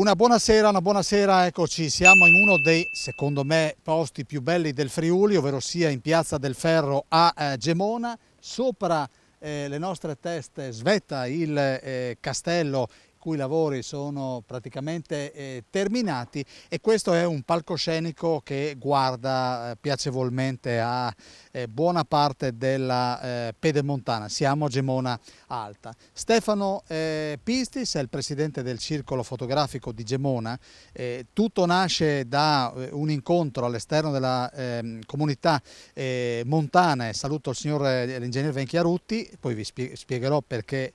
Una buona sera, eccoci, siamo in uno dei, secondo me, posti più belli del Friuli, ovvero sia in Piazza del Ferro a Gemona. Sopra le nostre teste svetta il castello, i cui lavori sono praticamente terminati, e questo è un palcoscenico che guarda piacevolmente a buona parte della Pedemontana. Siamo a Gemona Alta. Stefano Pistis è il presidente del Circolo Fotografico di Gemona. Tutto nasce da un incontro all'esterno della comunità montana, e saluto il signor l'ingegner Venchiarutti, poi vi spiegherò perché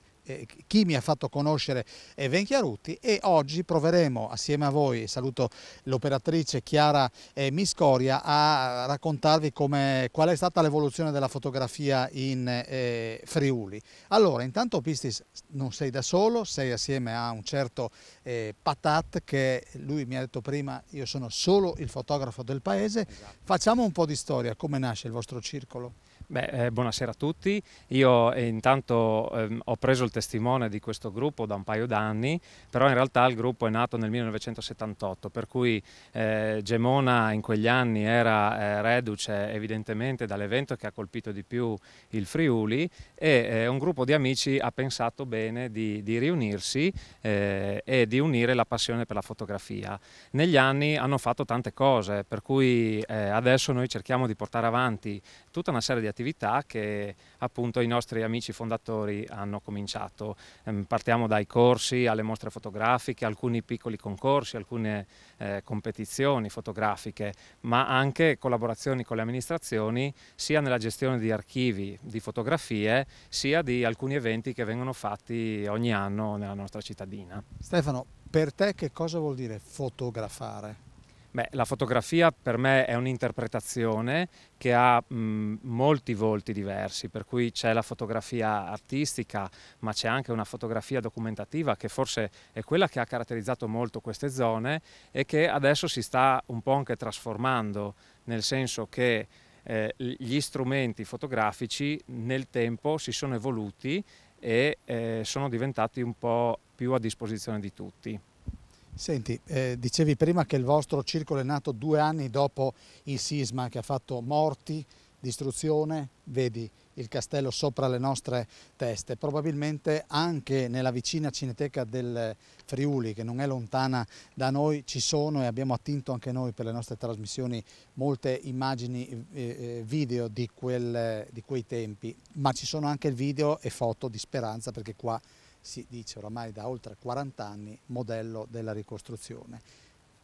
chi mi ha fatto conoscere Venchiarutti, e oggi proveremo assieme a voi, saluto l'operatrice Chiara Miscoria, a raccontarvi qual è stata l'evoluzione della fotografia in Friuli. Allora, intanto Pistis, non sei da solo, sei assieme a un certo Patat, che lui mi ha detto prima: io sono solo il fotografo del paese. Esatto. Facciamo un po' di storia, come nasce il vostro circolo? Buonasera a tutti. Io intanto ho preso il testimone di questo gruppo da un paio d'anni, però in realtà il gruppo è nato nel 1978, per cui Gemona in quegli anni era reduce evidentemente dall'evento che ha colpito di più il Friuli, e un gruppo di amici ha pensato bene di riunirsi e di unire la passione per la fotografia. Negli anni hanno fatto tante cose, per cui adesso noi cerchiamo di portare avanti tutta una serie di attività che appunto i nostri amici fondatori hanno cominciato. Partiamo dai corsi alle mostre fotografiche, alcuni piccoli concorsi, alcune competizioni fotografiche, ma anche collaborazioni con le amministrazioni, sia nella gestione di archivi di fotografie, sia di alcuni eventi che vengono fatti ogni anno nella nostra cittadina. Stefano, per te che cosa vuol dire fotografare? La fotografia per me è un'interpretazione che ha molti volti diversi, per cui c'è la fotografia artistica, ma c'è anche una fotografia documentativa, che forse è quella che ha caratterizzato molto queste zone e che adesso si sta un po' anche trasformando, nel senso che gli strumenti fotografici nel tempo si sono evoluti e sono diventati un po' più a disposizione di tutti. Senti, dicevi prima che il vostro circolo è nato 2 anni dopo il sisma che ha fatto morti, distruzione, vedi il castello sopra le nostre teste. Probabilmente anche nella vicina Cineteca del Friuli, che non è lontana da noi, ci sono, e abbiamo attinto anche noi per le nostre trasmissioni molte immagini video di quei tempi, ma ci sono anche video e foto di Speranza, perché qua si dice oramai da oltre 40 anni modello della ricostruzione.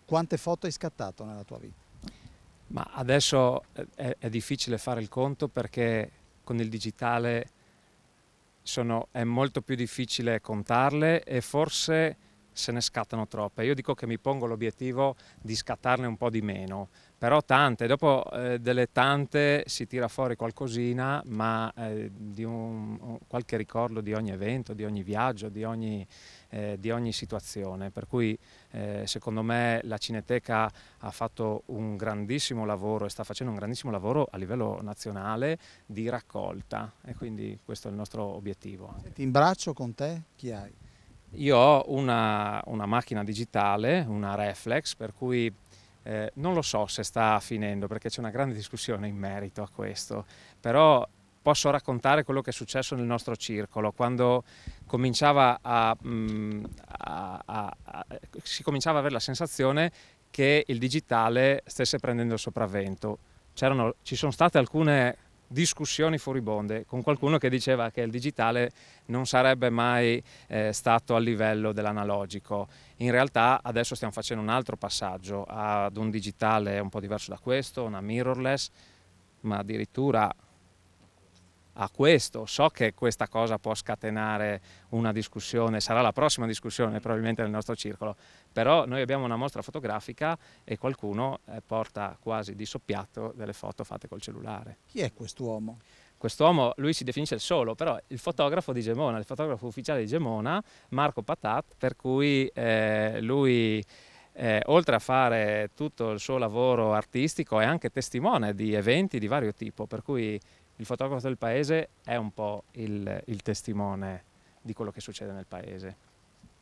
Quante foto hai scattato nella tua vita? Ma adesso è difficile fare il conto, perché con il digitale è molto più difficile contarle, e forse se ne scattano troppe. Io dico che mi pongo l'obiettivo di scattarne un po' di meno, però tante, dopo delle tante si tira fuori qualcosina, ma di qualche ricordo di ogni evento, di ogni viaggio, di ogni situazione, per cui secondo me la Cineteca ha fatto un grandissimo lavoro e sta facendo un grandissimo lavoro a livello nazionale di raccolta, e quindi questo è il nostro obiettivo. Senti, in braccio con te chi hai? Io ho una macchina digitale, una reflex, per cui non lo so se sta finendo, perché c'è una grande discussione in merito a questo, però posso raccontare quello che è successo nel nostro circolo quando si cominciava ad avere la sensazione che il digitale stesse prendendo il sopravvento. Ci sono state alcune discussioni furibonde con qualcuno che diceva che il digitale non sarebbe mai stato a livello dell'analogico. In realtà adesso stiamo facendo un altro passaggio ad un digitale un po' diverso da questo, una mirrorless, ma addirittura a questo. So che questa cosa può scatenare una discussione, sarà la prossima discussione probabilmente nel nostro circolo, però noi abbiamo una mostra fotografica e qualcuno porta quasi di soppiatto delle foto fatte col cellulare. Chi è quest'uomo? Quest'uomo, lui si definisce il solo, però il fotografo di Gemona, il fotografo ufficiale di Gemona, Marco Patat, per cui lui oltre a fare tutto il suo lavoro artistico è anche testimone di eventi di vario tipo, per cui il fotografo del paese è un po' il testimone di quello che succede nel paese.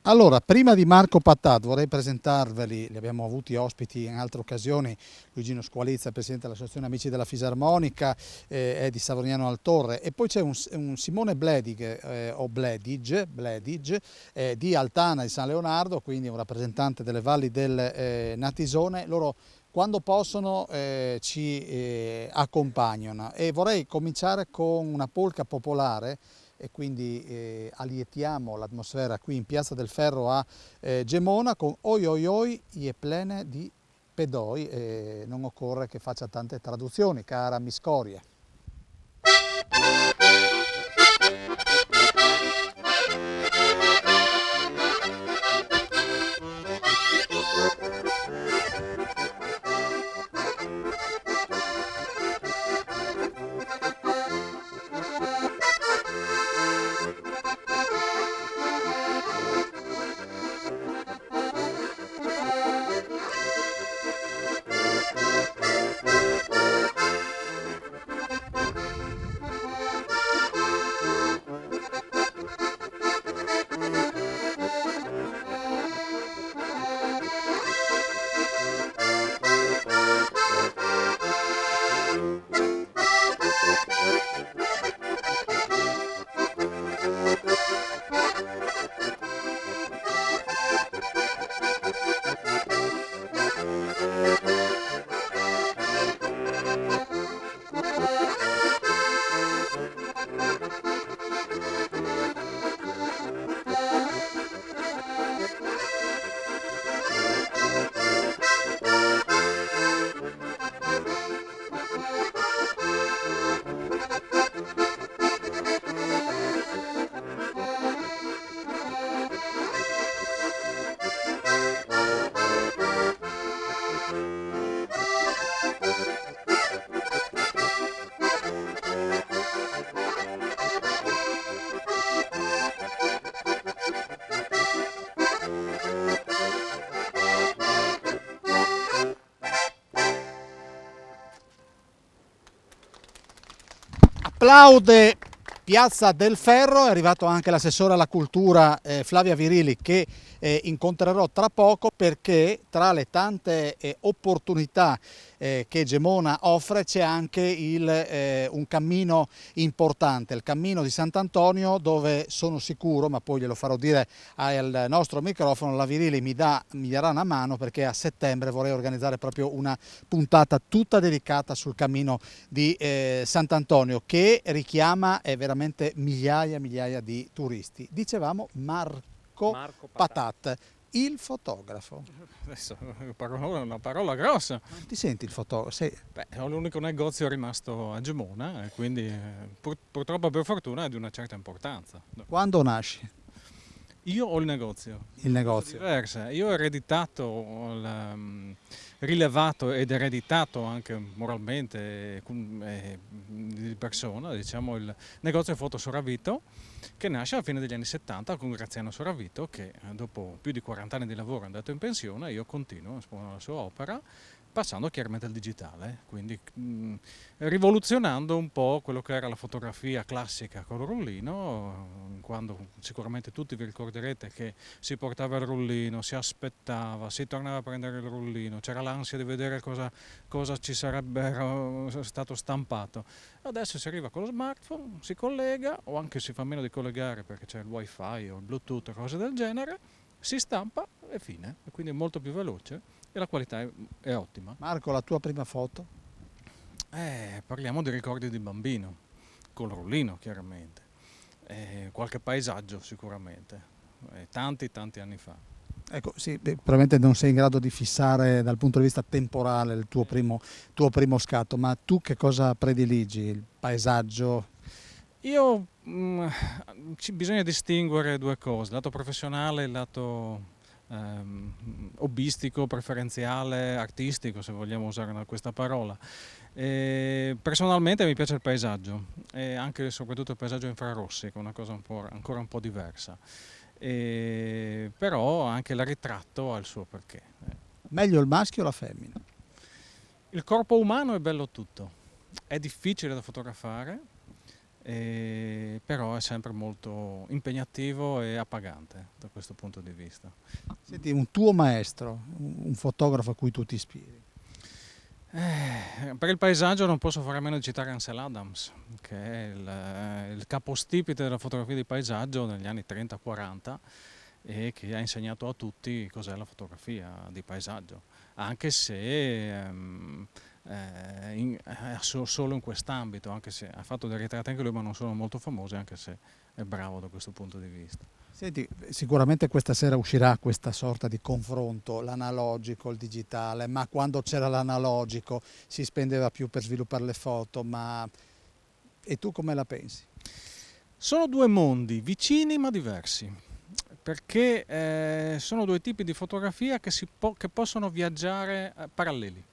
Allora, prima di Marco Patat vorrei presentarveli, li abbiamo avuti ospiti in altre occasioni, Luigino Squalizza, presidente dell'Associazione Amici della Fisarmonica, è di Savognano al Torre, e poi c'è un Simone Bledig, o Bledige, di Altana di San Leonardo, quindi un rappresentante delle valli del Natisone. Loro quando possono ci accompagnano, e vorrei cominciare con una polca popolare, e quindi allietiamo l'atmosfera qui in Piazza del Ferro a Gemona con Oi Oi Oi e plene di pedoi, e non occorre che faccia tante traduzioni, cara Miscorie. Applaude Piazza del Ferro, è arrivato anche l'assessore alla cultura Flavia Virili, che incontrerò tra poco, perché tra le tante opportunità che Gemona offre c'è anche un cammino importante, il cammino di Sant'Antonio, dove sono sicuro, ma poi glielo farò dire al nostro microfono, la Virili mi darà una mano, perché a settembre vorrei organizzare proprio una puntata tutta dedicata sul cammino di Sant'Antonio, che richiama veramente migliaia e migliaia di turisti. Dicevamo Marco Patat, il fotografo. Adesso una parola grossa. Non ti senti il fotografo? Beh, ho l'unico negozio rimasto a Gemona, e quindi purtroppo, per fortuna, è di una certa importanza. Quando nasci? Io ho il negozio. Il negozio. Diverse. Io ho ereditato, rilevato ed ereditato anche moralmente di persona, diciamo, il negozio Foto Soravito, che nasce alla fine degli anni 70 con Graziano Soravito, che dopo più di 40 anni di lavoro è andato in pensione. Io continuo a esponere la sua opera, passando chiaramente al digitale, quindi rivoluzionando un po' quello che era la fotografia classica col rullino, quando sicuramente tutti vi ricorderete che si portava il rullino, si aspettava, si tornava a prendere il rullino, c'era l'ansia di vedere cosa ci sarebbe stato stampato. Adesso si arriva con lo smartphone, si collega, o anche si fa meno di collegare perché c'è il wifi o il bluetooth o cose del genere, si stampa e fine, quindi è molto più veloce e la qualità è ottima. Marco, la tua prima foto? Parliamo di ricordi di bambino, col rullino chiaramente, qualche paesaggio sicuramente, tanti anni fa. Ecco, sì, probabilmente non sei in grado di fissare dal punto di vista temporale il tuo primo scatto, ma tu che cosa prediligi? Il paesaggio? Io bisogna distinguere due cose, il lato professionale e il lato hobbistico, preferenziale, artistico, se vogliamo usare questa parola. Personalmente mi piace il paesaggio, e anche e soprattutto il paesaggio infrarossi, che è una cosa ancora un po' diversa. Però anche il ritratto ha il suo perché. Meglio il maschio o la femmina? Il corpo umano è bello tutto, è difficile da fotografare, però è sempre molto impegnativo e appagante da questo punto di vista. Senti, un tuo maestro, un fotografo a cui tu ti ispiri? Per il paesaggio non posso fare a meno di citare Ansel Adams, che è il capostipite della fotografia di paesaggio negli anni 30-40 e che ha insegnato a tutti cos'è la fotografia di paesaggio, anche se solo in quest'ambito, anche se ha fatto dei ritratti anche lui, ma non sono molto famosi, anche se è bravo da questo punto di vista. Senti, sicuramente questa sera uscirà questa sorta di confronto, l'analogico, il digitale, ma quando c'era l'analogico si spendeva più per sviluppare le foto, e tu come la pensi? Sono due mondi vicini ma diversi, perché sono due tipi di fotografia che possono viaggiare paralleli.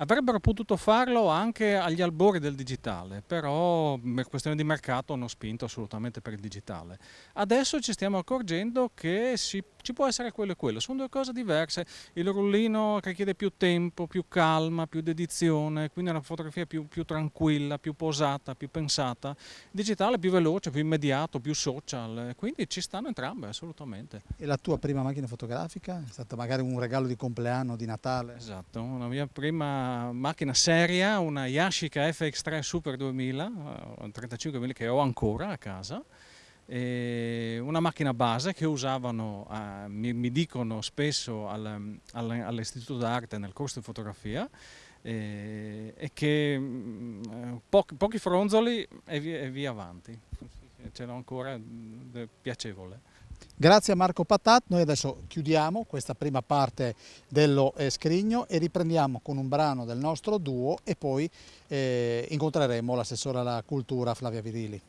Avrebbero potuto farlo anche agli albori del digitale, però per questione di mercato hanno spinto assolutamente per il digitale. Adesso ci stiamo accorgendo che ci può essere quello e quello, sono due cose diverse. Il rullino richiede più tempo, più calma, più dedizione, quindi è una fotografia più tranquilla, più posata, più pensata. Il digitale è più veloce, più immediato, più social, quindi ci stanno entrambe assolutamente. E la tua prima macchina fotografica? È stata magari un regalo di compleanno, di Natale? Esatto, la mia prima macchina seria, una Yashica FX3 Super 2000, 35 mm, che ho ancora a casa, e una macchina base che usavano, mi dicono spesso all'Istituto d'Arte nel corso di fotografia, e che pochi fronzoli e via avanti, ce l'ho ancora, piacevole. Grazie a Marco Patat, noi adesso chiudiamo questa prima parte dello Scrigno e riprendiamo con un brano del nostro duo e poi incontreremo l'assessore alla cultura Flavia Virili.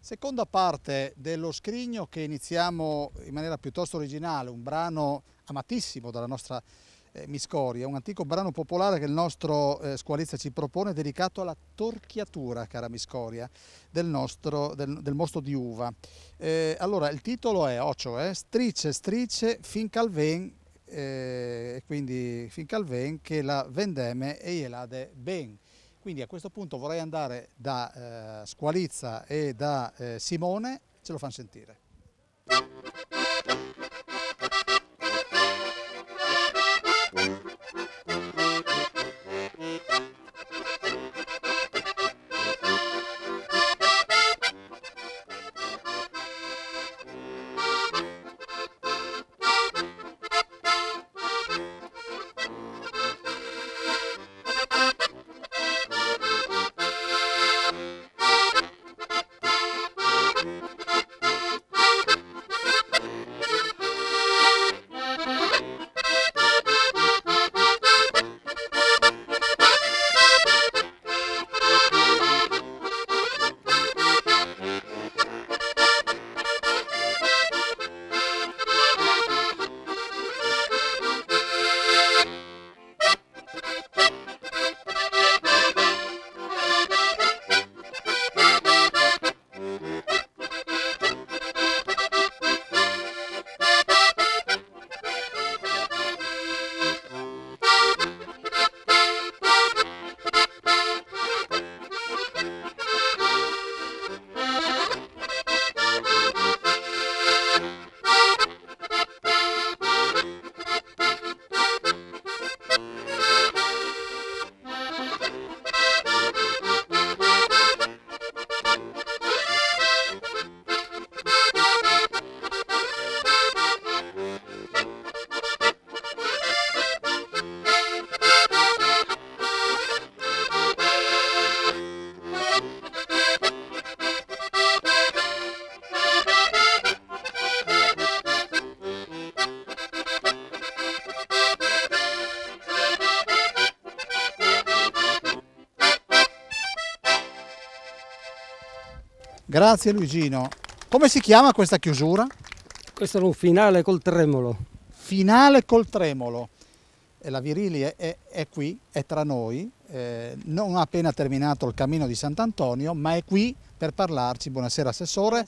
Seconda parte dello Scrigno che iniziamo in maniera piuttosto originale, un brano amatissimo dalla nostra Miscoria, un antico brano popolare che il nostro squalista ci propone, dedicato alla torchiatura, cara Miscoria, del mosto di uva. Allora il titolo è Ocio, Strice strice fin calven, quindi fin calven che la vendeme e gliel'ade ben. Quindi a questo punto vorrei andare da Squalizza e da Simone, ce lo fanno sentire. Grazie Luigino. Come si chiama questa chiusura? Questo è un finale col tremolo. Finale col tremolo. E la Virili è qui, è tra noi, non ha appena terminato il cammino di Sant'Antonio, ma è qui per parlarci. Buonasera Assessore.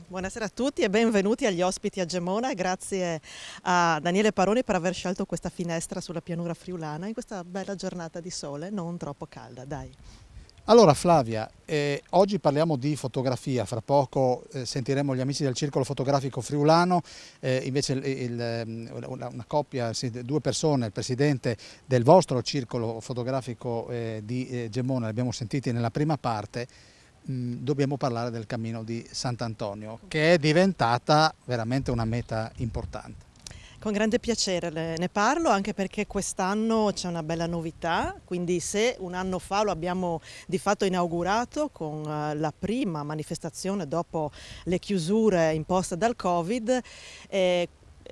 Buonasera a tutti e benvenuti agli ospiti a Gemona. Grazie a Daniele Paroni per aver scelto questa finestra sulla pianura friulana in questa bella giornata di sole, non troppo calda, dai. Allora Flavia, oggi parliamo di fotografia, fra poco sentiremo gli amici del Circolo Fotografico Friulano, invece una coppia, due persone, il presidente del vostro Circolo Fotografico di Gemona, li abbiamo sentiti nella prima parte. Dobbiamo parlare del cammino di Sant'Antonio, che è diventata veramente una meta importante. Con grande piacere ne parlo, anche perché quest'anno c'è una bella novità, quindi se un anno fa lo abbiamo di fatto inaugurato con la prima manifestazione dopo le chiusure imposte dal Covid,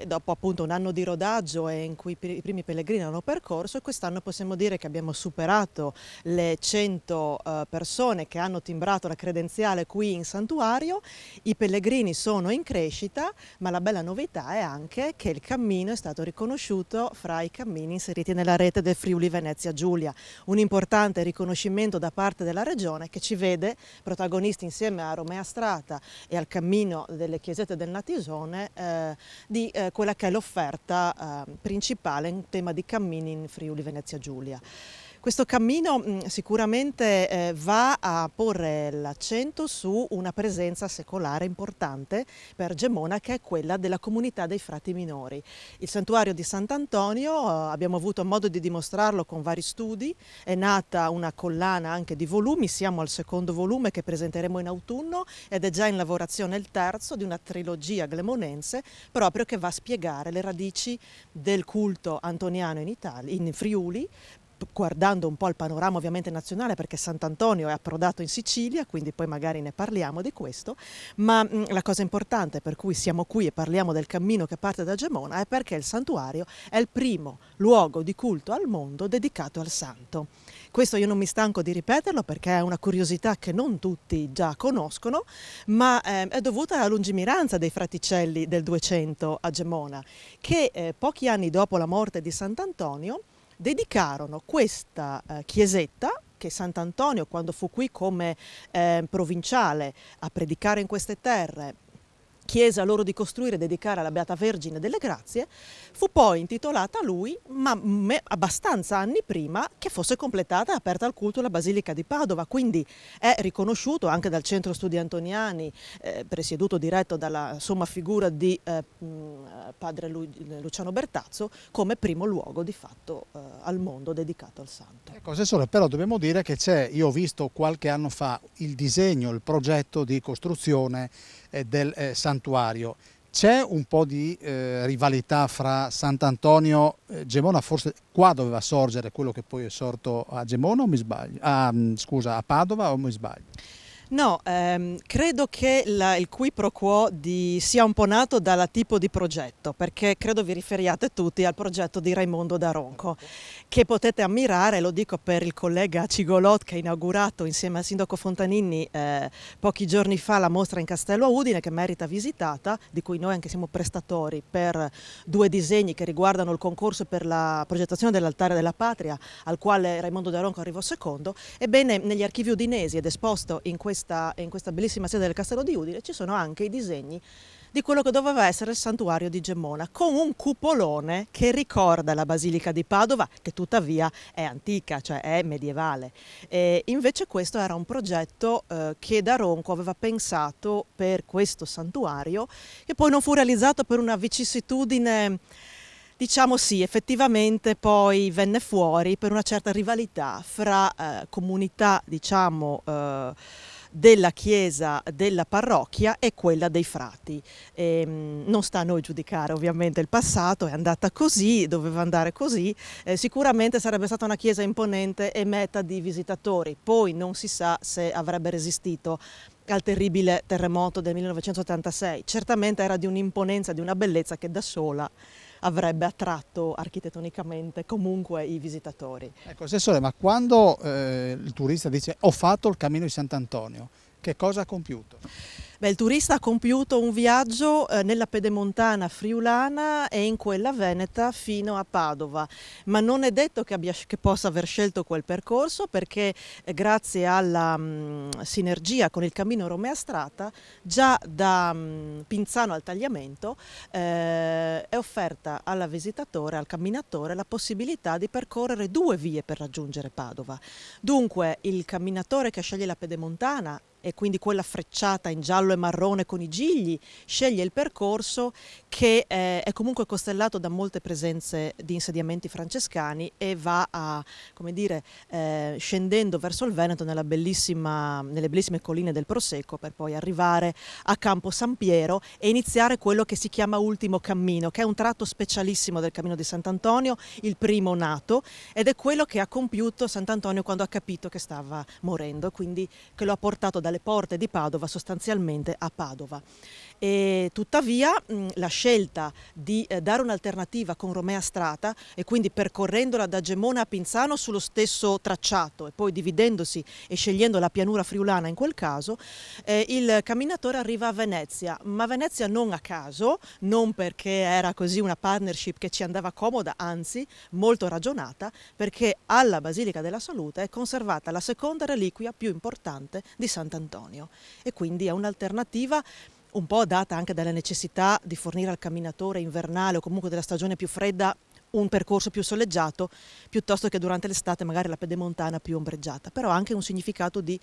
dopo appunto un anno di rodaggio e in cui i primi pellegrini hanno percorso, e quest'anno possiamo dire che abbiamo superato le 100 persone che hanno timbrato la credenziale qui in santuario. I pellegrini sono in crescita, ma la bella novità è anche che il cammino è stato riconosciuto fra i cammini inseriti nella rete del Friuli Venezia Giulia, un importante riconoscimento da parte della regione che ci vede protagonisti insieme a Romea Strata e al cammino delle chiesette del Natisone di quella che è l'offerta principale in tema di cammini in Friuli Venezia Giulia. Questo cammino sicuramente va a porre l'accento su una presenza secolare importante per Gemona, che è quella della comunità dei frati minori. Il santuario di Sant'Antonio, abbiamo avuto modo di dimostrarlo con vari studi, è nata una collana anche di volumi, siamo al secondo volume che presenteremo in autunno ed è già in lavorazione il terzo di una trilogia glemonense proprio che va a spiegare le radici del culto antoniano in Italia, in Friuli, guardando un po' il panorama ovviamente nazionale, perché Sant'Antonio è approdato in Sicilia, quindi poi magari ne parliamo di questo, ma la cosa importante per cui siamo qui e parliamo del cammino che parte da Gemona è perché il santuario è il primo luogo di culto al mondo dedicato al santo. Questo io non mi stanco di ripeterlo perché è una curiosità che non tutti già conoscono, ma è dovuta alla lungimiranza dei fraticelli del 200 a Gemona, che pochi anni dopo la morte di Sant'Antonio dedicarono questa chiesetta che Sant'Antonio, quando fu qui come provinciale a predicare in queste terre, chiese a loro di costruire e dedicare alla Beata Vergine delle Grazie, fu poi intitolata a lui, ma abbastanza anni prima che fosse completata e aperta al culto la Basilica di Padova, quindi è riconosciuto anche dal Centro Studi Antoniani, presieduto, diretto dalla somma figura di padre Luciano Bertazzo, come primo luogo di fatto al mondo dedicato al santo. Ecco, Assessore, però dobbiamo dire che io ho visto qualche anno fa il disegno, il progetto di costruzione del santuario. C'è un po' di rivalità fra Sant'Antonio e Gemona, forse qua doveva sorgere quello che poi è sorto a Gemona o mi sbaglio? Scusa, a Padova o mi sbaglio? No, credo che il qui pro quo sia un po' nato dal tipo di progetto, perché credo vi riferiate tutti al progetto di Raimondo Daronco, che potete ammirare, lo dico per il collega Cigolot che ha inaugurato insieme al sindaco Fontanini pochi giorni fa la mostra in Castello a Udine, che merita visitata, di cui noi anche siamo prestatori per due disegni che riguardano il concorso per la progettazione dell'altare della patria, al quale Raimondo Daronco arrivò secondo. Ebbene, negli archivi udinesi ed esposto in questa bellissima sede del Castello di Udine ci sono anche i disegni di quello che doveva essere il santuario di Gemona, con un cupolone che ricorda la Basilica di Padova, che tuttavia è antica, cioè è medievale. E invece questo era un progetto che Daronco aveva pensato per questo santuario, che poi non fu realizzato per una vicissitudine. Diciamo sì, effettivamente poi venne fuori per una certa rivalità fra comunità, diciamo, della chiesa, della parrocchia e quella dei frati. Non sta a noi giudicare ovviamente il passato, è andata così, doveva andare così, sicuramente sarebbe stata una chiesa imponente e meta di visitatori, poi non si sa se avrebbe resistito al terribile terremoto del 1986, certamente era di un'imponenza, di una bellezza che da sola avrebbe attratto architettonicamente comunque i visitatori. Ecco, Assessore, ma quando il turista dice ho fatto il cammino di Sant'Antonio, che cosa ha compiuto? Beh, il turista ha compiuto un viaggio nella pedemontana friulana e in quella veneta fino a Padova, ma non è detto che possa aver scelto quel percorso, perché grazie alla sinergia con il cammino Romea Strata, già da Pinzano al Tagliamento è offerta al visitatore, al camminatore, la possibilità di percorrere 2 vie per raggiungere Padova. Dunque il camminatore che sceglie la pedemontana e quindi quella frecciata in giallo e marrone con i gigli, sceglie il percorso che è comunque costellato da molte presenze di insediamenti francescani e va a, come dire, scendendo verso il Veneto nelle bellissime colline del Prosecco, per poi arrivare a Campo San Piero e iniziare quello che si chiama Ultimo Cammino, che è un tratto specialissimo del Cammino di Sant'Antonio, il primo nato, ed è quello che ha compiuto Sant'Antonio quando ha capito che stava morendo, quindi che lo ha portato dalle porte di Padova sostanzialmente a Padova. E tuttavia la scelta di dare un'alternativa con Romea Strata e quindi percorrendola da Gemona a Pinzano sullo stesso tracciato e poi dividendosi e scegliendo la pianura friulana in quel caso, il camminatore arriva a Venezia, ma Venezia non a caso, non perché era così una partnership che ci andava comoda, anzi molto ragionata, perché alla Basilica della Salute è conservata la seconda reliquia più importante di Sant'Antonio e quindi è un'alternativa un po' data anche dalla necessità di fornire al camminatore invernale o comunque della stagione più fredda un percorso più soleggiato piuttosto che durante l'estate magari la pedemontana più ombreggiata, però ha anche un significato di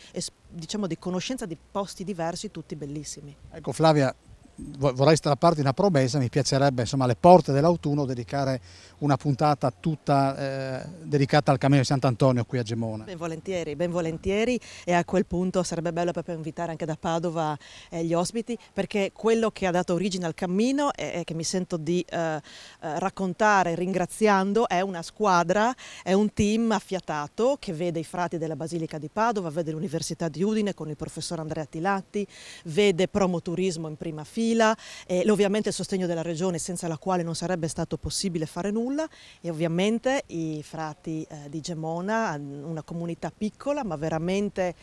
conoscenza di posti diversi, tutti bellissimi. Ecco Flavia, vorrei strapparti una promessa, mi piacerebbe insomma alle porte dell'autunno dedicare una puntata tutta dedicata al Cammino di Sant'Antonio qui a Gemona. Ben volentieri e a quel punto sarebbe bello proprio invitare anche da Padova gli ospiti, perché quello che ha dato origine al cammino e che mi sento di raccontare ringraziando è una squadra, è un team affiatato che vede i frati della Basilica di Padova, vede l'Università di Udine con il professor Andrea Tilatti, vede Promoturismo in prima fila e ovviamente il sostegno della regione senza la quale non sarebbe stato possibile fare nulla e ovviamente i frati di Gemona, una comunità piccola ma veramente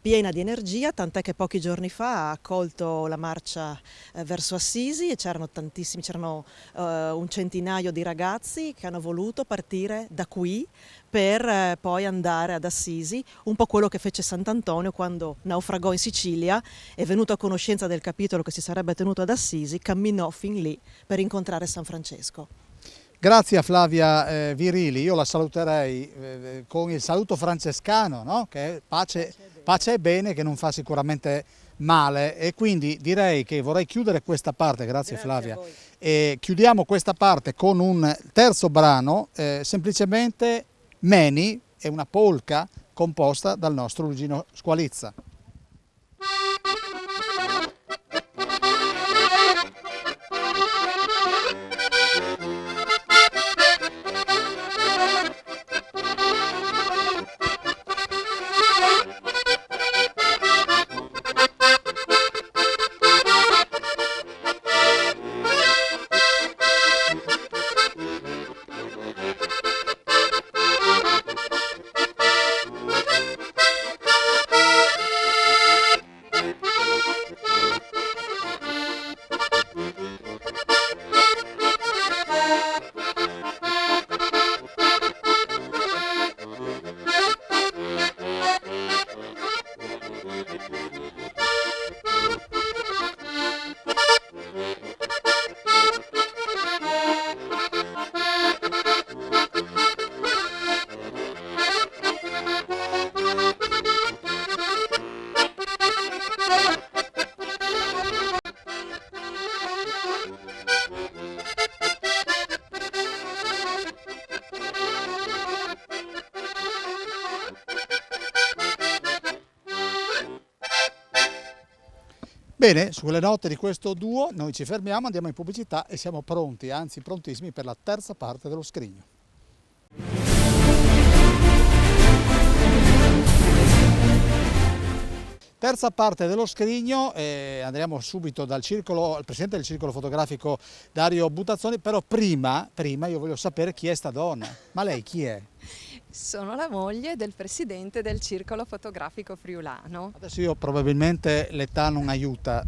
piena di energia, tant'è che pochi giorni fa ha accolto la marcia verso Assisi e c'erano un centinaio di ragazzi che hanno voluto partire da qui per poi andare ad Assisi, un po' quello che fece Sant'Antonio quando naufragò in Sicilia e venuto a conoscenza del capitolo che si sarebbe tenuto ad Assisi, camminò fin lì per incontrare San Francesco. Grazie a Flavia Virili, io la saluterei con il saluto francescano, no? Che è pace e bene, che non fa sicuramente male, e quindi direi che vorrei chiudere questa parte, grazie Flavia, e chiudiamo questa parte con un terzo brano, semplicemente Meni, è una polka composta dal nostro Luigino Squalizza. Bene, sulle note di questo duo noi ci fermiamo, andiamo in pubblicità e siamo pronti, anzi prontissimi per la terza parte dello Scrigno. Terza parte dello Scrigno, andremo subito al presidente del circolo fotografico Dario Butazzoni, però prima io voglio sapere chi è sta donna, ma lei chi è? Sono la moglie del presidente del Circolo Fotografico Friulano. Adesso io probabilmente l'età non aiuta,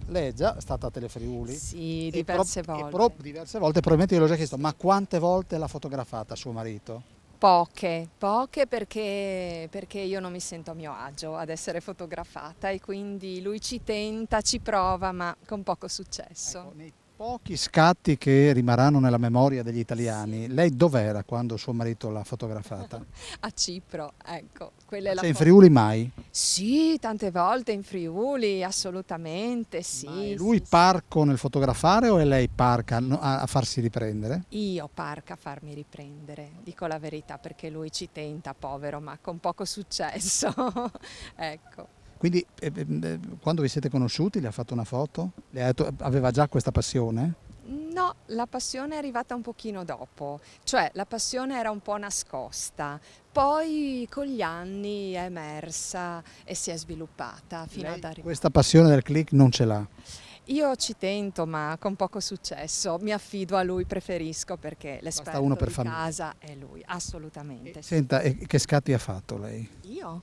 lei è già stata a Telefriuli? Sì, E diverse pro- e volte. diverse volte, probabilmente io l'ho già chiesto, ma quante volte l'ha fotografata suo marito? Poche perché io non mi sento a mio agio ad essere fotografata e quindi lui ci tenta, ci prova, ma con poco successo. Ecco, nei pochi scatti che rimarranno nella memoria degli italiani, lei dov'era quando suo marito l'ha fotografata? A Cipro, ecco, quella è la Cioè in foto. Friuli mai? Sì, tante volte in Friuli, assolutamente, Ma è sì, lui sì, sì. parco nel fotografare o è lei parca a farsi riprendere? Io parca a farmi riprendere, dico la verità, perché lui ci tenta, povero, ma con poco successo. Ecco. Quindi quando vi siete conosciuti le ha fatto una foto? Le ha detto, aveva già questa passione? No, la passione è arrivata un pochino dopo, cioè la passione era un po' nascosta, poi con gli anni è emersa e si è sviluppata fino Lei ad arrivare. questa passione del click non ce l'ha. Io ci tento, ma con poco successo, mi affido a lui, preferisco perché uno l'esperto per di famiglia. casa è lui, assolutamente. Sì. Senta, e che scatti ha fatto lei? Io?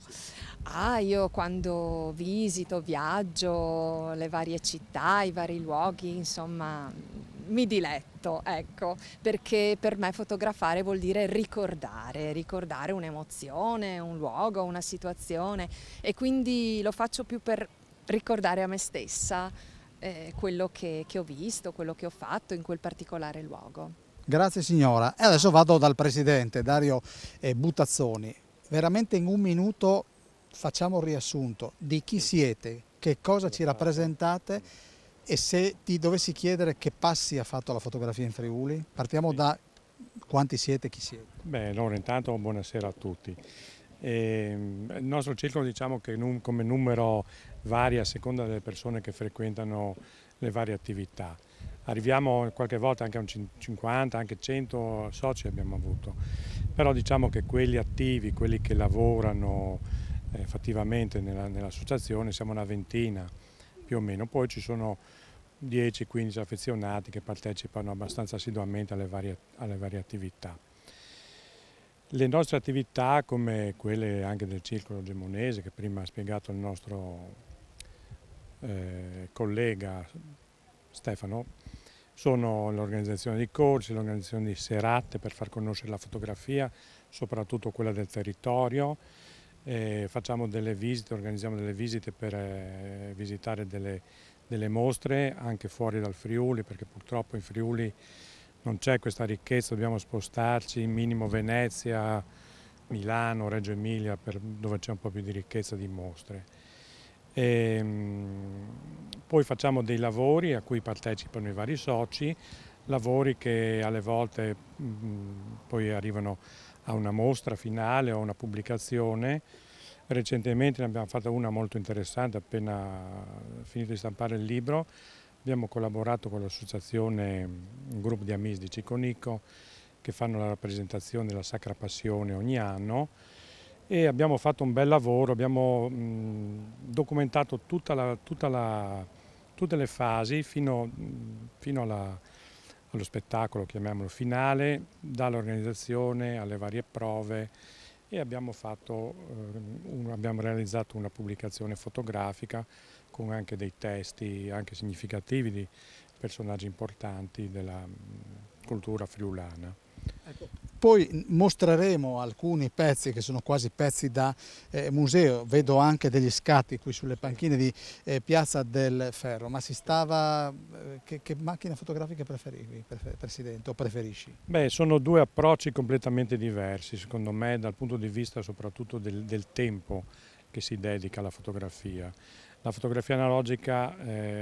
Io quando visito, viaggio, le varie città, i vari luoghi, insomma, mi diletto, ecco, perché per me fotografare vuol dire ricordare un'emozione, un luogo, una situazione e quindi lo faccio più per ricordare a me stessa quello che ho visto, quello che ho fatto in quel particolare luogo. Grazie signora. E adesso vado dal presidente Dario Buttazzoni. Veramente in un minuto facciamo un riassunto di chi siete, che cosa ci rappresentate e se ti dovessi chiedere che passi ha fatto la fotografia in Friuli. Partiamo da quanti siete, chi siete. Beh, allora intanto buonasera a tutti. Il nostro circolo diciamo che come numero varia a seconda delle persone che frequentano le varie attività. Arriviamo qualche volta anche a un 50, anche 100 soci abbiamo avuto, però diciamo che quelli attivi, quelli che lavorano fattivamente nell'associazione siamo una ventina più o meno, poi ci sono 10-15 affezionati che partecipano abbastanza assiduamente alle varie attività. Le nostre attività, come quelle anche del Circolo Gemonese, che prima ha spiegato il nostro collega Stefano, sono l'organizzazione di corsi, l'organizzazione di serate per far conoscere la fotografia, soprattutto quella del territorio. Facciamo delle visite, organizziamo delle visite per visitare delle mostre anche fuori dal Friuli, perché purtroppo in Friuli non c'è questa ricchezza, dobbiamo spostarci, minimo Venezia, Milano, Reggio Emilia, dove c'è un po' più di ricchezza di mostre. Poi facciamo dei lavori a cui partecipano i vari soci, lavori che alle volte poi arrivano a una mostra finale o a una pubblicazione. Recentemente ne abbiamo fatta una molto interessante, appena finito di stampare il libro. Abbiamo collaborato con l'associazione, un gruppo di amici di Ciconico che fanno la rappresentazione della Sacra Passione ogni anno e abbiamo fatto un bel lavoro, abbiamo documentato tutte le fasi fino allo spettacolo, chiamiamolo finale, dall'organizzazione alle varie prove e abbiamo realizzato una pubblicazione fotografica con anche dei testi anche significativi di personaggi importanti della cultura friulana. Ecco, poi mostreremo alcuni pezzi che sono quasi pezzi da museo, vedo anche degli scatti qui sulle panchine di Piazza del Ferro, ma che macchina fotografica preferivi, Presidente, o preferisci? Beh, sono due approcci completamente diversi, secondo me, dal punto di vista soprattutto del tempo che si dedica alla fotografia. La fotografia analogica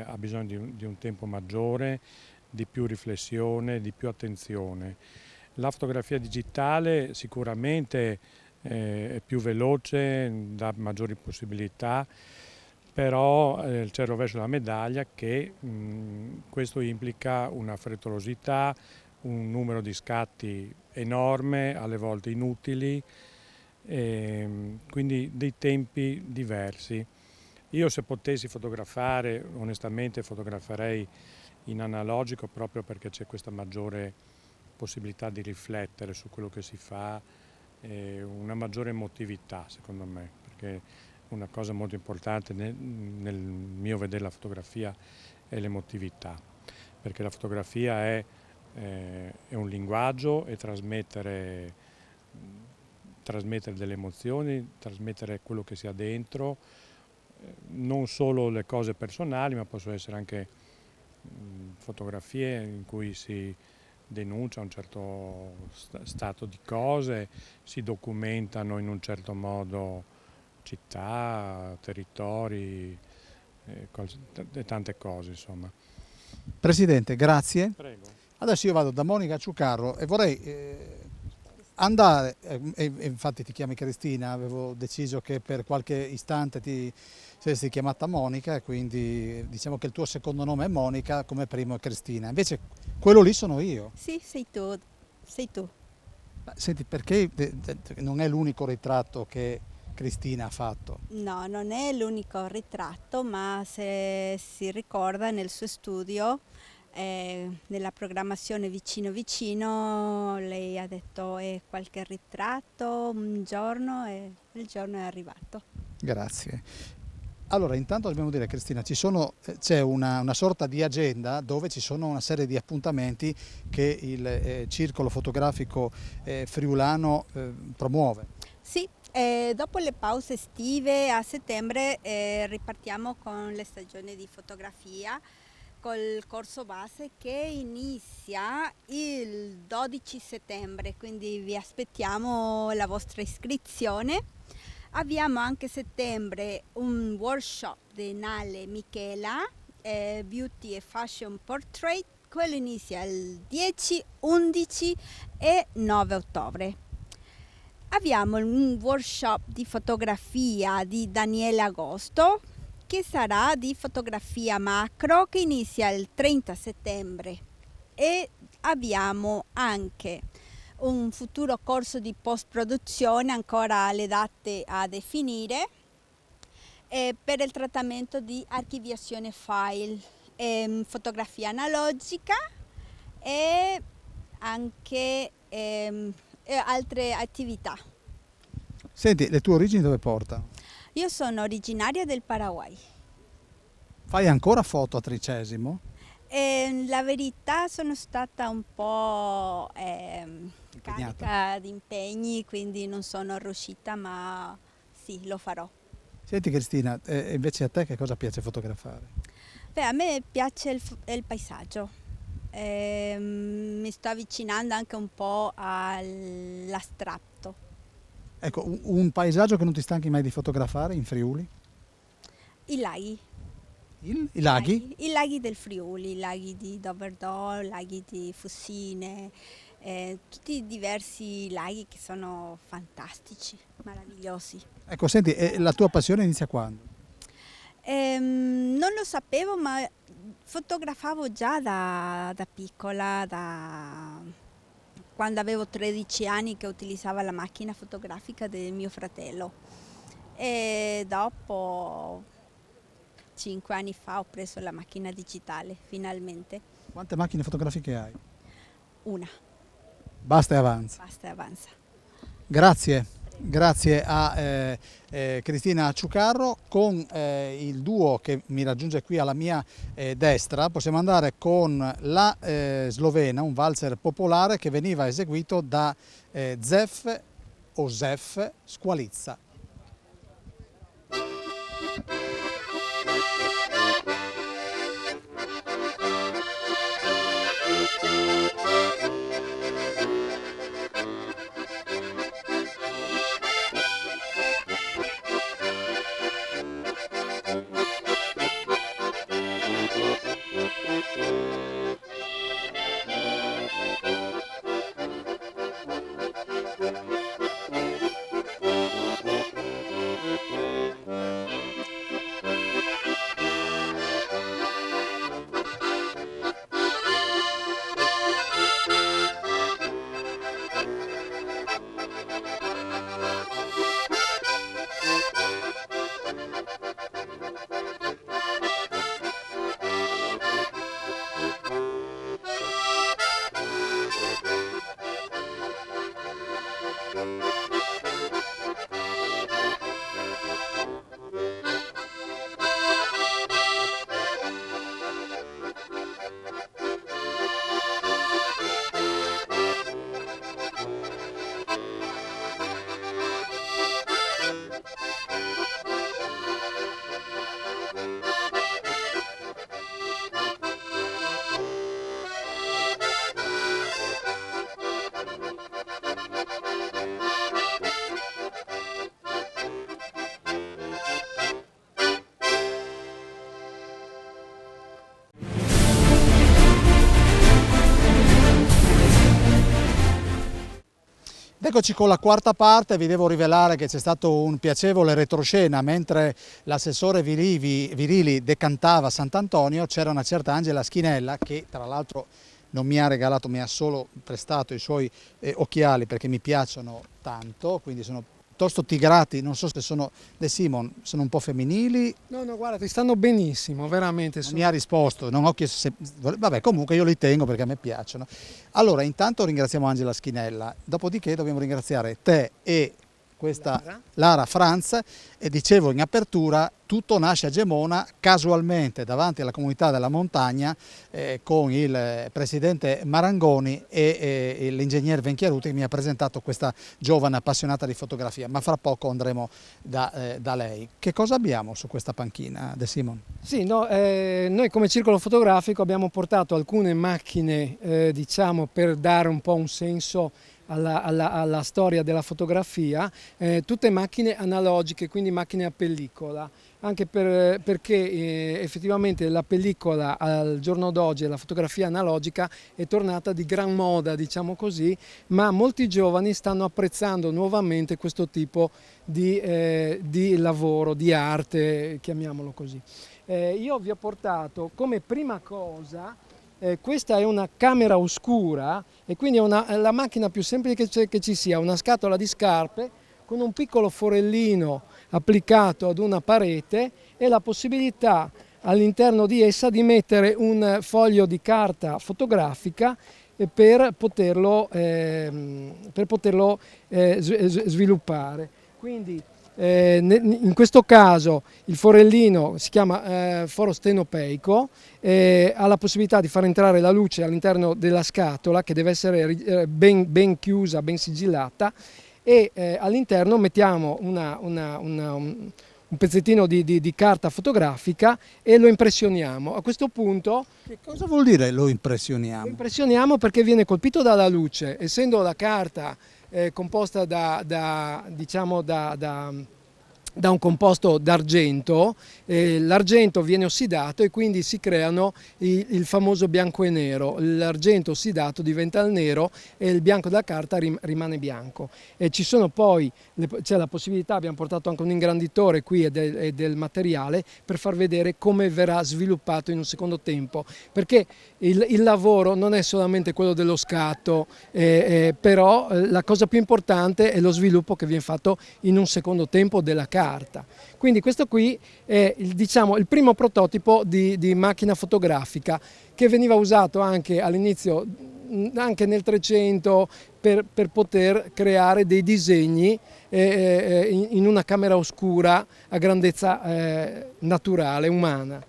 ha bisogno di un tempo maggiore, di più riflessione, di più attenzione. La fotografia digitale sicuramente è più veloce, dà maggiori possibilità, però c'è il rovescio della medaglia che questo implica una frettolosità, un numero di scatti enorme, alle volte inutili, quindi dei tempi diversi. Io se potessi fotografare, onestamente fotograferei in analogico proprio perché c'è questa maggiore possibilità di riflettere su quello che si fa una maggiore emotività, secondo me, perché una cosa molto importante nel mio vedere la fotografia è l'emotività, perché la fotografia è un linguaggio e trasmettere delle emozioni, trasmettere quello che si ha dentro, non solo le cose personali, ma possono essere anche fotografie in cui si denuncia un certo stato di cose, si documentano in un certo modo città, territori e tante cose, insomma. Presidente, grazie. Prego. Adesso io vado da Monica Ciucarro e vorrei andare, e infatti ti chiami Cristina, avevo deciso che per qualche istante ti saresti chiamata Monica e quindi diciamo che il tuo secondo nome è Monica, come primo è Cristina, invece quello lì sono io. Sì, sei tu, sei tu. Ma senti, perché non è l'unico ritratto che Cristina ha fatto? No, non è l'unico ritratto, ma se si ricorda nel suo studio, nella programmazione vicino vicino, lei ha detto qualche ritratto un giorno e il giorno è arrivato. Grazie. Allora, intanto dobbiamo dire, Cristina, c'è una sorta di agenda dove ci sono una serie di appuntamenti che il circolo fotografico friulano promuove. Sì, dopo le pause estive a settembre ripartiamo con le stagioni di fotografia col corso base che inizia il 12 settembre, quindi vi aspettiamo la vostra iscrizione. Abbiamo anche a settembre un workshop di Nale Michela, Beauty e Fashion Portrait, quello inizia il 10, 11 e 9 ottobre. Abbiamo un workshop di fotografia di Daniele Agosto, che sarà di fotografia macro, che inizia il 30 settembre. E abbiamo anche un futuro corso di post-produzione, ancora le date a definire, per il trattamento di archiviazione file, fotografia analogica e anche altre attività. Senti, le tue origini dove portano? Io sono originaria del Paraguay. Fai ancora foto a Tricesimo? La verità sono stata un po' carica di impegni, quindi non sono riuscita, ma sì, lo farò. Senti Cristina, invece a te che cosa piace fotografare? Beh, a me piace il paesaggio, mi sto avvicinando anche un po' all'astratto. Ecco, un paesaggio che non ti stanchi mai di fotografare in Friuli? I laghi. I laghi? I laghi del Friuli, i laghi di Doverdò, i laghi di Fussine, tutti i diversi laghi che sono fantastici, meravigliosi. Ecco, senti, la tua passione inizia quando? Non lo sapevo, ma fotografavo già da piccola, quando avevo 13 anni che utilizzavo la macchina fotografica del mio fratello. E dopo 5 anni fa ho preso la macchina digitale, finalmente. Quante macchine fotografiche hai? Una. Basta e avanza. Basta e avanza. Grazie. Grazie a Cristina Ciucarro. Con il duo che mi raggiunge qui alla mia destra possiamo andare con la slovena, un valzer popolare che veniva eseguito da Zef Squalizza. eccoci con la quarta parte. Vi devo rivelare che c'è stato un piacevole retroscena mentre l'assessore Virili decantava Sant'Antonio. C'era una certa Angela Schinella che tra l'altro non mi ha regalato, mi ha solo prestato i suoi occhiali perché mi piacciono tanto, quindi sono piuttosto tigrati, non so se sono De Simon, sono un po' femminili. No, guarda, ti stanno benissimo, veramente. Non mi ha risposto, non ho chiesto se... Vabbè, comunque io li tengo perché a me piacciono. Allora, intanto ringraziamo Angela Schinella, dopodiché dobbiamo ringraziare te e questa Lara Franz, e dicevo in apertura, tutto nasce a Gemona casualmente davanti alla comunità della montagna con il presidente Marangoni e l'ingegner Venchiaruti che mi ha presentato questa giovane appassionata di fotografia, ma fra poco andremo da lei. Che cosa abbiamo su questa panchina, De Simon? Sì, no, noi come circolo fotografico abbiamo portato alcune macchine, diciamo, per dare un po' un senso alla storia della fotografia, tutte macchine analogiche, quindi macchine a pellicola, anche perché effettivamente la pellicola al giorno d'oggi, la fotografia analogica è tornata di gran moda, diciamo così, ma molti giovani stanno apprezzando nuovamente questo tipo di lavoro, di arte, chiamiamolo così. Io vi ho portato come prima cosa, questa è una camera oscura e quindi è la macchina più semplice che ci sia, una scatola di scarpe con un piccolo forellino applicato ad una parete e la possibilità all'interno di essa di mettere un foglio di carta fotografica per poterlo sviluppare. Quindi in questo caso il forellino si chiama foro stenopeico, ha la possibilità di far entrare la luce all'interno della scatola che deve essere ben chiusa, ben sigillata, e all'interno mettiamo un pezzettino di carta fotografica e lo impressioniamo. A questo punto... Che cosa vuol dire lo impressioniamo? Lo impressioniamo perché viene colpito dalla luce, essendo la carta composta da un composto d'argento, l'argento viene ossidato e quindi si creano il famoso bianco e nero. L'argento ossidato diventa il nero e il bianco della carta rimane bianco. E ci sono poi, c'è la possibilità, abbiamo portato anche un ingranditore qui e del materiale per far vedere come verrà sviluppato in un secondo tempo, perché il lavoro non è solamente quello dello scatto, però la cosa più importante è lo sviluppo che viene fatto in un secondo tempo della carta. Quindi questo qui è il primo prototipo di macchina fotografica che veniva usato anche all'inizio, anche nel 300, per poter creare dei disegni in una camera oscura a grandezza naturale, umana.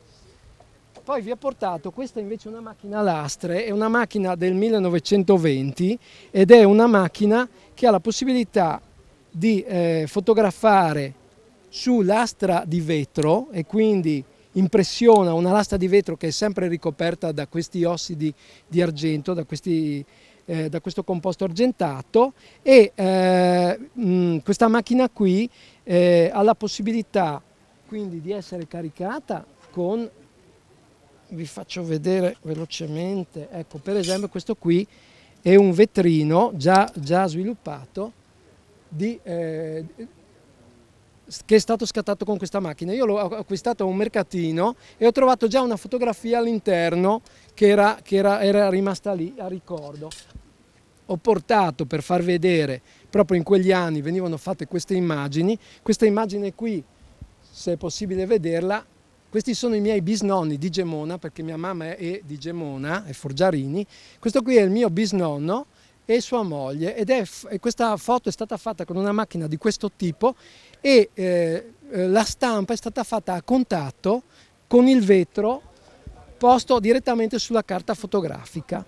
Poi vi ho portato, questa invece è una macchina a lastre, è una macchina del 1920 ed è una macchina che ha la possibilità di fotografare su lastra di vetro e quindi impressiona una lastra di vetro che è sempre ricoperta da questi ossidi di argento, da questo composto argentato, e questa macchina qui ha la possibilità quindi di essere caricata con, vi faccio vedere velocemente, ecco, per esempio questo qui è un vetrino già sviluppato che è stato scattato con questa macchina. Io l'ho acquistato a un mercatino e ho trovato già una fotografia all'interno che era rimasta lì a ricordo. Ho portato per far vedere, proprio in quegli anni venivano fatte questa immagine qui, se è possibile vederla. Questi sono i miei bisnonni di Gemona, perché mia mamma è di Gemona, è Forgiarini. Questo qui è il mio bisnonno e sua moglie, e questa foto è stata fatta con una macchina di questo tipo e la stampa è stata fatta a contatto con il vetro posto direttamente sulla carta fotografica.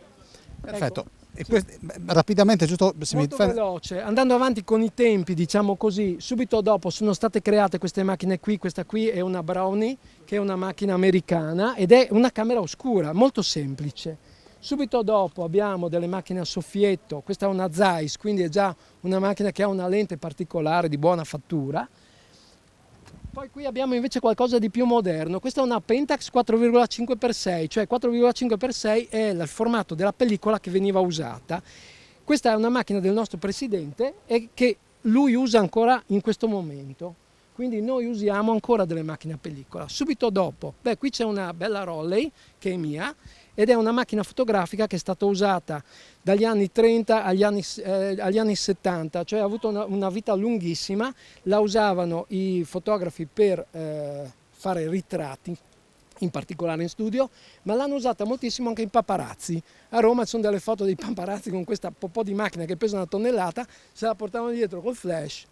Perfetto. Ecco. E rapidamente, giusto se molto veloce, andando avanti con i tempi, diciamo così, subito dopo sono state create queste macchine qui. Questa qui è una Brownie, che è una macchina americana ed è una camera oscura, molto semplice. Subito dopo abbiamo delle macchine a soffietto, questa è una Zeiss, quindi è già una macchina che ha una lente particolare di buona fattura. Poi qui abbiamo invece qualcosa di più moderno, questa è una Pentax 4,5x6, cioè 4,5x6 è il formato della pellicola che veniva usata. Questa è una macchina del nostro presidente e che lui usa ancora in questo momento. Quindi noi usiamo ancora delle macchine a pellicola. Subito dopo, qui c'è una bella Rollei che è mia ed è una macchina fotografica che è stata usata dagli anni 30 agli anni 70, cioè ha avuto una vita lunghissima. La usavano i fotografi per fare ritratti, in particolare in studio, ma l'hanno usata moltissimo anche in paparazzi. A Roma ci sono delle foto dei paparazzi con questa popò di macchina che pesa una tonnellata, se la portavano dietro col flash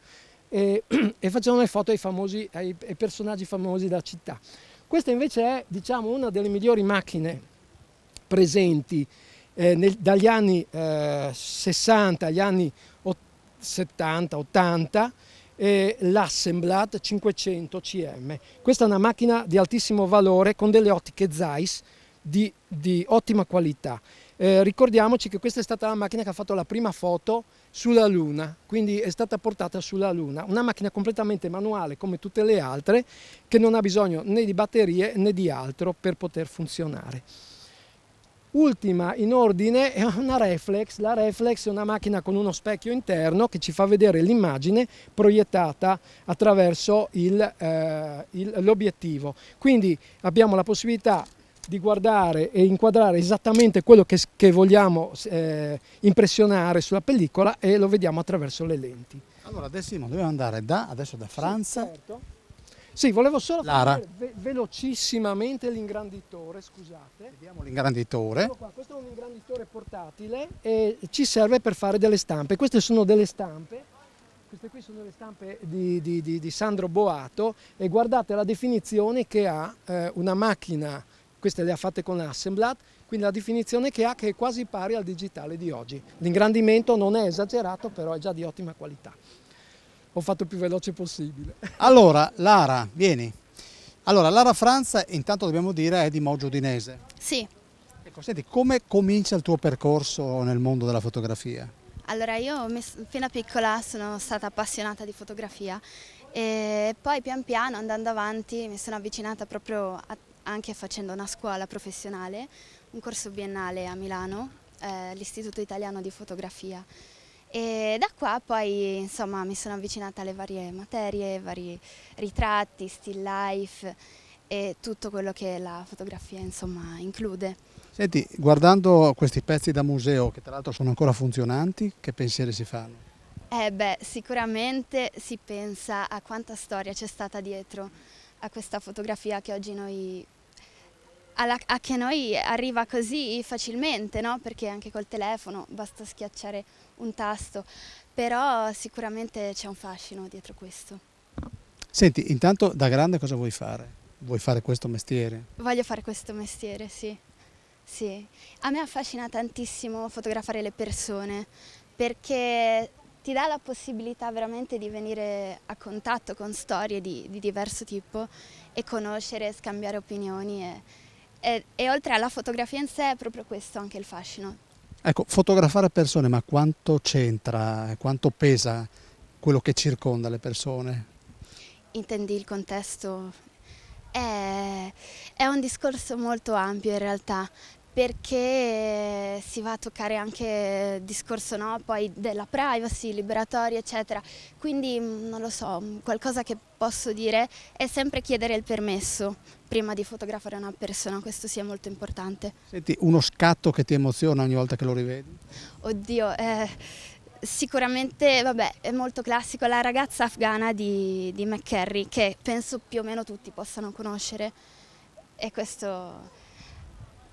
e facevano le foto ai personaggi famosi della città. Questa invece è, diciamo, una delle migliori macchine presenti dagli anni 60 agli anni 70-80, l'Hasselblad 500 cm. Questa è una macchina di altissimo valore con delle ottiche Zeiss di ottima qualità. Ricordiamoci che questa è stata la macchina che ha fatto la prima foto sulla Luna, quindi è stata portata sulla Luna. Una macchina completamente manuale come tutte le altre, che non ha bisogno né di batterie né di altro per poter funzionare. Ultima in ordine è una reflex. La reflex è una macchina con uno specchio interno che ci fa vedere l'immagine proiettata attraverso l'obiettivo. Quindi abbiamo la possibilità di guardare e inquadrare esattamente quello che vogliamo impressionare sulla pellicola e lo vediamo attraverso le lenti. Allora adesso dobbiamo andare adesso da Franza. Sì, certo. Sì, volevo solo Lara. fare velocissimamente l'ingranditore, scusate. Vediamo l'ingranditore. Questo è un ingranditore portatile e ci serve per fare delle stampe. Queste sono delle stampe, queste qui sono le stampe di Sandro Boato e guardate la definizione che ha una macchina, queste le ha fatte con Hasselblad, quindi la definizione che ha che è quasi pari al digitale di oggi. L'ingrandimento non è esagerato, però è già di ottima qualità. Ho fatto il più veloce possibile. Allora, Lara, vieni. Allora, Lara Franza, intanto dobbiamo dire, è di Moggio Udinese. Sì. Ecco, senti, come comincia il tuo percorso nel mondo della fotografia? Allora io fin da piccola sono stata appassionata di fotografia e poi pian piano andando avanti mi sono avvicinata proprio anche facendo una scuola professionale, un corso biennale a Milano, l'Istituto Italiano di Fotografia. E da qua poi insomma mi sono avvicinata alle varie materie, vari ritratti, still life e tutto quello che la fotografia insomma include. Senti, guardando questi pezzi da museo che tra l'altro sono ancora funzionanti, che pensieri si fanno? Sicuramente si pensa a quanta storia c'è stata dietro a questa fotografia che oggi che noi arriva così facilmente, no? Perché anche col telefono basta schiacciare un tasto, però sicuramente c'è un fascino dietro questo. Senti, intanto da grande cosa vuoi fare? Vuoi fare questo mestiere? Voglio fare questo mestiere, sì. Sì. A me affascina tantissimo fotografare le persone, perché ti dà la possibilità veramente di venire a contatto con storie di diverso tipo e conoscere, scambiare opinioni e oltre alla fotografia in sé è proprio questo anche il fascino. Ecco, fotografare persone, ma quanto c'entra, quanto pesa quello che circonda le persone? Intendi il contesto? È un discorso molto ampio in realtà, perché si va a toccare anche il discorso, no? Poi della privacy, liberatoria, eccetera. Quindi non lo so, qualcosa che posso dire è sempre chiedere il permesso prima di fotografare una persona, questo sia molto importante. Senti, uno scatto che ti emoziona ogni volta che lo rivedi? Oddio, sicuramente, vabbè, è molto classico, la ragazza afghana di McCarry, che penso più o meno tutti possano conoscere, e questo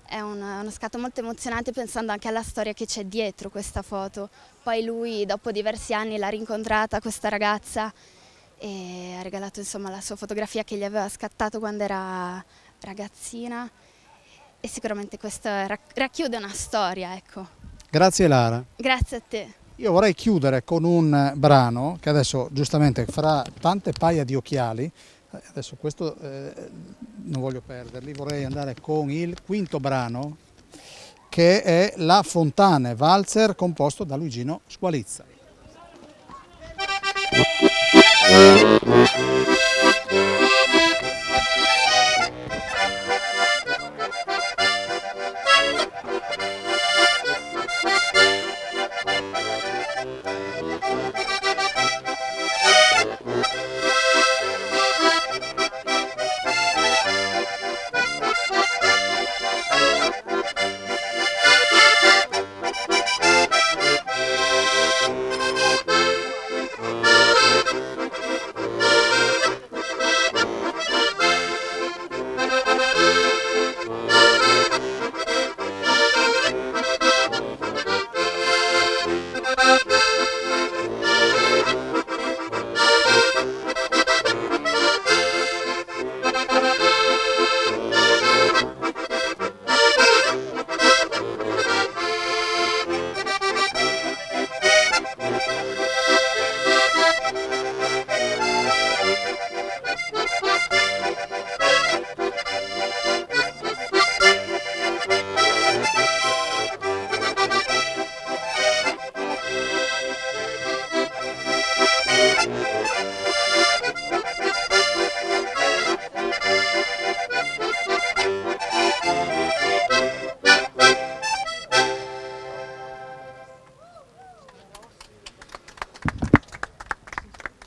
è uno scatto molto emozionante pensando anche alla storia che c'è dietro questa foto. Poi lui dopo diversi anni l'ha rincontrata questa ragazza e ha regalato insomma la sua fotografia che gli aveva scattato quando era ragazzina e sicuramente questo racchiude una storia, ecco. Grazie Lara. Grazie a te. Io vorrei chiudere con un brano che adesso giustamente farà tante paia di occhiali. Adesso questo non voglio perderli, vorrei andare con il quinto brano che è La Fontane, valzer composto da Luigino Squalizza.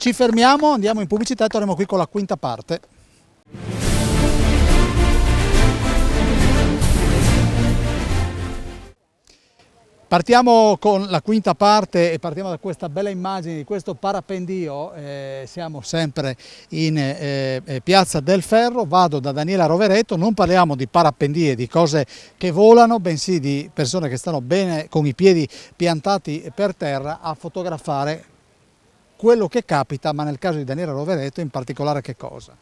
ci fermiamo, andiamo in pubblicità e torniamo qui con la quinta parte. Partiamo con la quinta parte e partiamo da questa bella immagine di questo parapendio. Siamo sempre in Piazza del Ferro, vado da Daniela Rovereto, non parliamo di parapendie, di cose che volano, bensì di persone che stanno bene con i piedi piantati per terra a fotografare quello che capita, ma nel caso di Daniela Rovereto in particolare che cosa?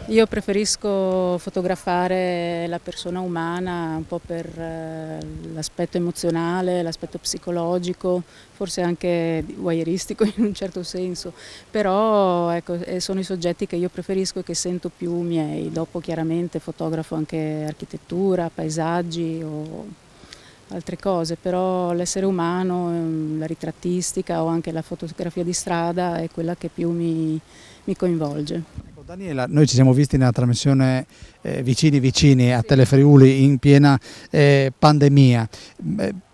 Io preferisco fotografare la persona umana un po' per l'aspetto emozionale, l'aspetto psicologico, forse anche voyeuristico in un certo senso, però ecco, sono i soggetti che io preferisco e che sento più miei. Dopo chiaramente fotografo anche architettura, paesaggi o altre cose, però l'essere umano, la ritrattistica o anche la fotografia di strada è quella che più mi coinvolge. Ecco, Daniela, noi ci siamo visti nella trasmissione Vicini a Telefriuli in piena pandemia.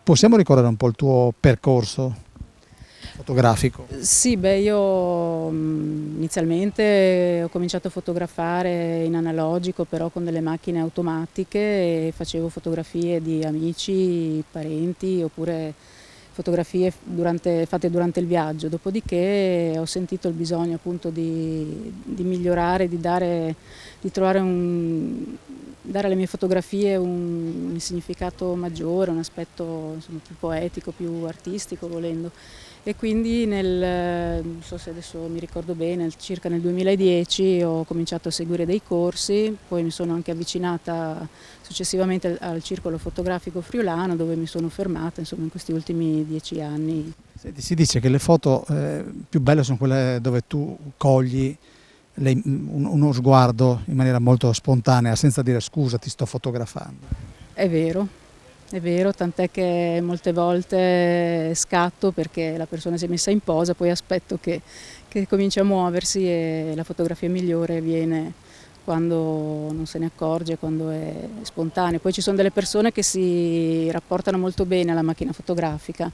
Possiamo ricordare un po' il tuo percorso fotografico? Sì, io inizialmente ho cominciato a fotografare in analogico, però con delle macchine automatiche, e facevo fotografie di amici, parenti oppure fotografie fatte durante il viaggio. Dopodiché ho sentito il bisogno appunto di migliorare, dare alle mie fotografie un significato maggiore, un aspetto insomma, più poetico, più artistico volendo. E quindi non so se adesso mi ricordo bene, circa nel 2010 ho cominciato a seguire dei corsi, poi mi sono anche avvicinata successivamente al circolo fotografico friulano, dove mi sono fermata insomma, in questi ultimi 10 anni. Senti, si dice che le foto più belle sono quelle dove tu cogli uno sguardo in maniera molto spontanea, senza dire scusa ti sto fotografando. È vero, tant'è che molte volte scatto perché la persona si è messa in posa, poi aspetto che cominci a muoversi e la fotografia migliore viene quando non se ne accorge, quando è spontanea. Poi ci sono delle persone che si rapportano molto bene alla macchina fotografica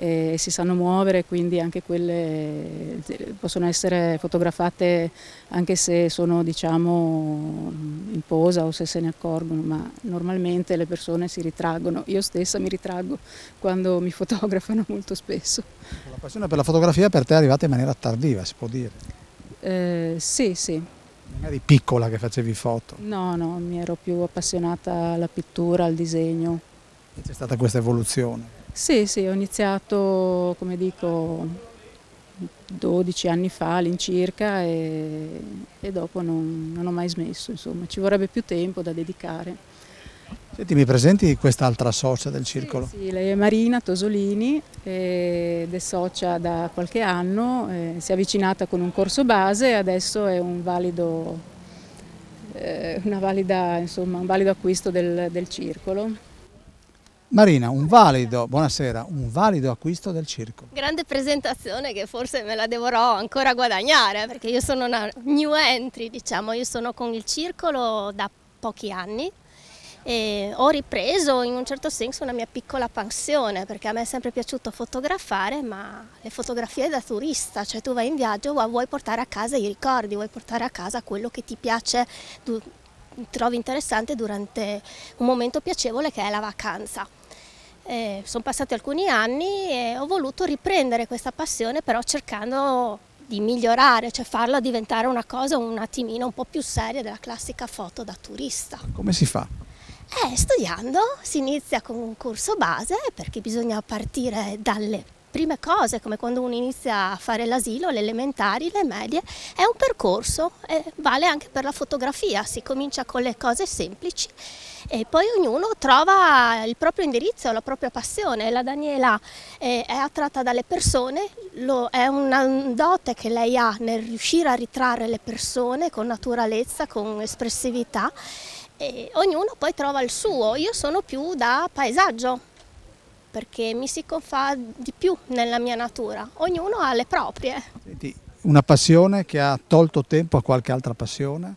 e si sanno muovere, quindi anche quelle possono essere fotografate anche se sono diciamo in posa o se ne accorgono, ma normalmente le persone si ritraggono. Io stessa mi ritraggo quando mi fotografano molto spesso. La passione per la fotografia per te è arrivata in maniera tardiva, si può dire? Sì. Magari piccola che facevi foto? No, mi ero più appassionata alla pittura, al disegno. E c'è stata questa evoluzione? Sì, ho iniziato, come dico, 12 anni fa all'incirca e dopo non ho mai smesso, insomma, ci vorrebbe più tempo da dedicare. Senti, mi presenti quest'altra socia del circolo? Sì, lei è Marina Tosolini ed è socia da qualche anno, si è avvicinata con un corso base e adesso è un valido acquisto del circolo. Marina, buonasera, un valido acquisto del circolo. Grande presentazione che forse me la dovrò ancora guadagnare, perché io sono una new entry, diciamo, io sono con il circolo da pochi anni e ho ripreso in un certo senso una mia piccola passione, perché a me è sempre piaciuto fotografare, ma le fotografie da turista, cioè tu vai in viaggio, vuoi portare a casa i ricordi, vuoi portare a casa quello che ti piace, trovi interessante durante un momento piacevole che è la vacanza. Sono passati alcuni anni e ho voluto riprendere questa passione, però cercando di migliorare, cioè farla diventare una cosa un attimino un po' più seria della classica foto da turista. Come si fa? Studiando, si inizia con un corso base perché bisogna partire dalle prime cose, come quando uno inizia a fare l'asilo, le elementari, le medie, è un percorso, vale anche per la fotografia, si comincia con le cose semplici e poi ognuno trova il proprio indirizzo, la propria passione. La Daniela è attratta dalle persone, è una dote che lei ha nel riuscire a ritrarre le persone con naturalezza, con espressività e ognuno poi trova il suo. Io sono più da paesaggio, perché mi si confà di più nella mia natura, ognuno ha le proprie. Senti, una passione che ha tolto tempo a qualche altra passione?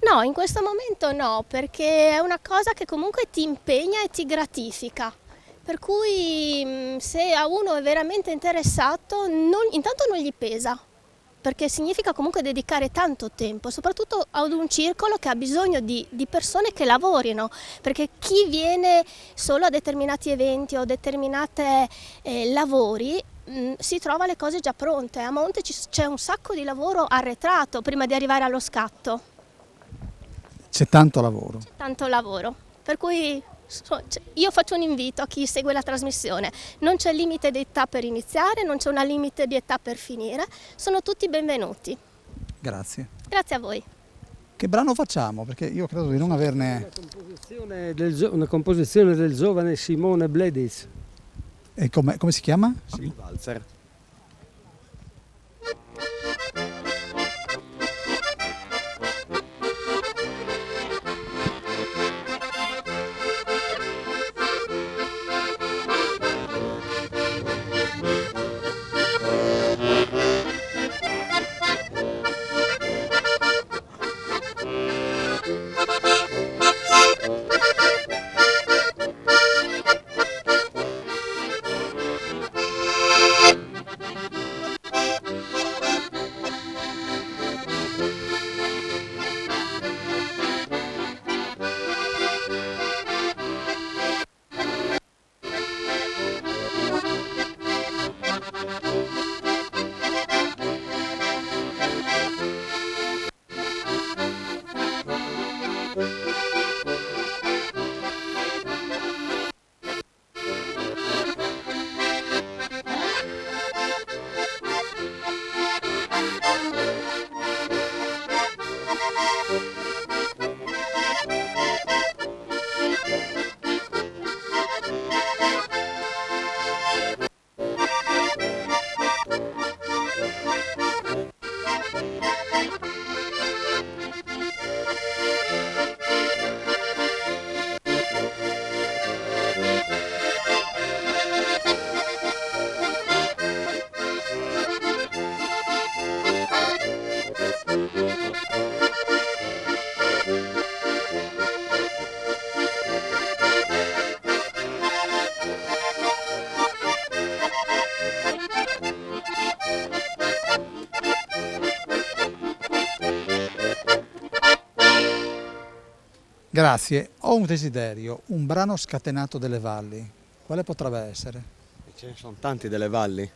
No, in questo momento no, perché è una cosa che comunque ti impegna e ti gratifica, per cui se a uno è veramente interessato, intanto non gli pesa, perché significa comunque dedicare tanto tempo, soprattutto ad un circolo che ha bisogno di persone che lavorino, perché chi viene solo a determinati eventi o determinati lavori si trova le cose già pronte. A monte c'è un sacco di lavoro arretrato prima di arrivare allo scatto. C'è tanto lavoro. C'è tanto lavoro, per cui io faccio un invito a chi segue la trasmissione: non c'è limite di età per iniziare, non c'è una limite di età per finire, sono tutti benvenuti. Grazie. Grazie a voi. Che brano facciamo? Perché io credo di non averne... Una composizione del giovane Simone Bledis. E come si chiama? Il valzer. Grazie. Ho un desiderio, un brano scatenato delle valli. Quale potrebbe essere? Ce ne sono tanti delle valli.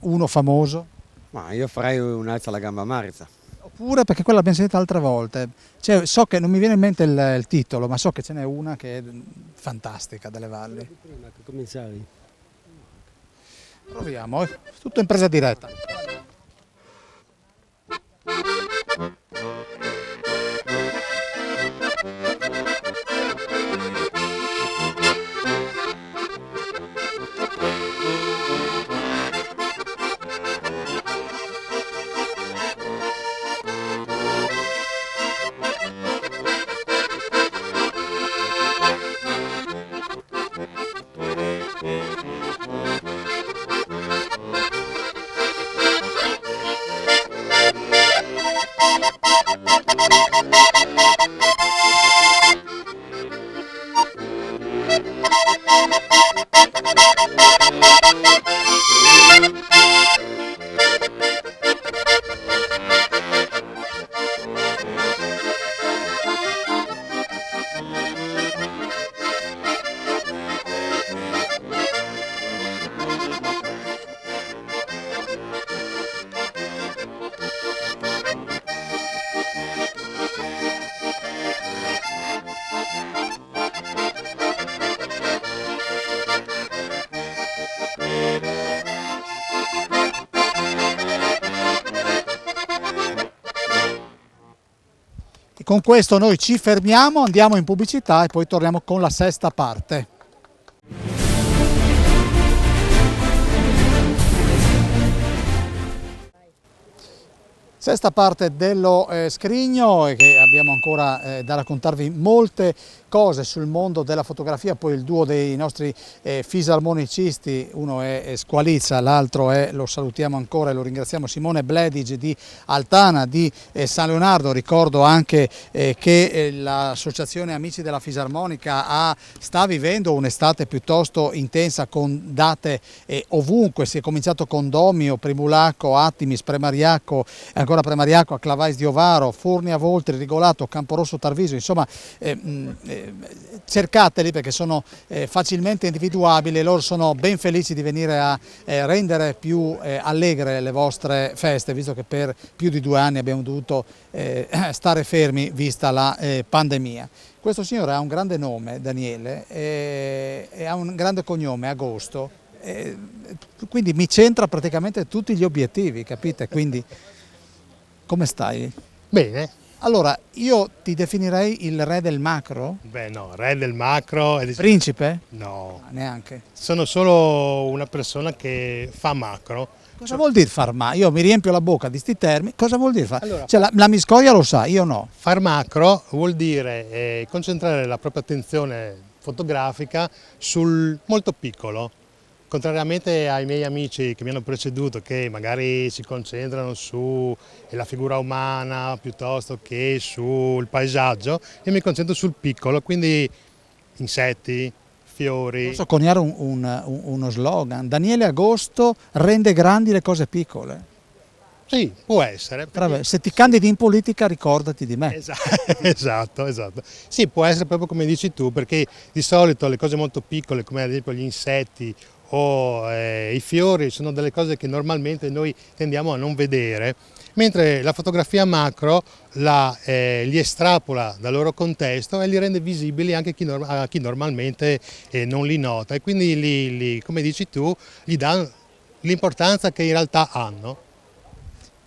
Uno famoso? Ma io farei un'alza alla gamba marza. Oppure, perché quella l'abbiamo sentita altre volte, cioè, so che non mi viene in mente il titolo, ma so che ce n'è una che è fantastica delle valli. Prima che cominciavi. Proviamo, tutto in presa diretta. Con questo noi ci fermiamo, andiamo in pubblicità e poi torniamo con la sesta parte. Sesta parte dello Scrigno, e che abbiamo ancora da raccontarvi molte cose sul mondo della fotografia, poi il duo dei nostri fisarmonicisti, uno è Squalizza, l'altro è, lo salutiamo ancora e lo ringraziamo, Simone Bledige di Altana di San Leonardo. Ricordo anche che l'associazione Amici della Fisarmonica sta vivendo un'estate piuttosto intensa con date ovunque, si è cominciato con Domio, Primulacco, Attimis, Premariacco, ancora Premariacco, a Clavais di Ovaro, Furnia Voltri, Rigolato, Camporosso Tarviso, insomma cercateli perché sono facilmente individuabili e loro sono ben felici di venire a rendere più allegre le vostre feste, visto che per più di 2 anni abbiamo dovuto stare fermi vista la pandemia. Questo signore ha un grande nome, Daniele, e ha un grande cognome, Agosto, quindi mi centra praticamente tutti gli obiettivi, capite? Quindi come stai? Bene. Allora, io ti definirei il re del macro? Beh no, re del macro. Principe? No. Neanche. Sono solo una persona che fa macro. Cosa vuol dire far macro? Io mi riempio la bocca di sti termini, cosa vuol dire fare? Allora, cioè, la Miscoia lo sa, io no. Far macro vuol dire concentrare la propria attenzione fotografica sul molto piccolo. Contrariamente ai miei amici che mi hanno preceduto, che magari si concentrano sulla figura umana piuttosto che sul paesaggio, io mi concentro sul piccolo, quindi insetti, fiori. Posso coniare uno slogan? Daniele Agosto rende grandi le cose piccole. Sì, può essere. Perché... Se ti candidi in politica ricordati di me. Esatto. Sì, può essere proprio come dici tu, perché di solito le cose molto piccole, come ad esempio gli insetti o i fiori, sono delle cose che normalmente noi tendiamo a non vedere, mentre la fotografia macro li estrapola dal loro contesto e li rende visibili anche a chi normalmente non li nota, e quindi come dici tu, gli dà l'importanza che in realtà hanno.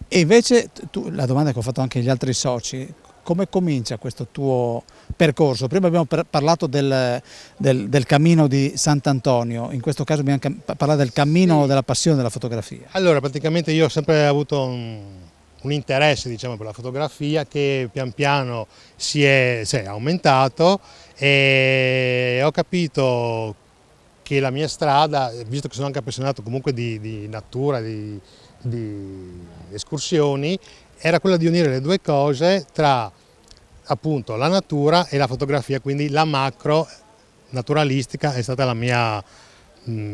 E invece la domanda che ho fatto anche agli altri soci: come comincia questo tuo percorso? Prima abbiamo parlato del cammino di Sant'Antonio, in questo caso dobbiamo parlare del cammino della passione della fotografia. Allora, praticamente io ho sempre avuto un interesse, diciamo, per la fotografia, che pian piano si è aumentato, e ho capito che la mia strada, visto che sono anche appassionato comunque di natura, di escursioni, era quella di unire le due cose tra appunto la natura e la fotografia, quindi la macro naturalistica è stata la mia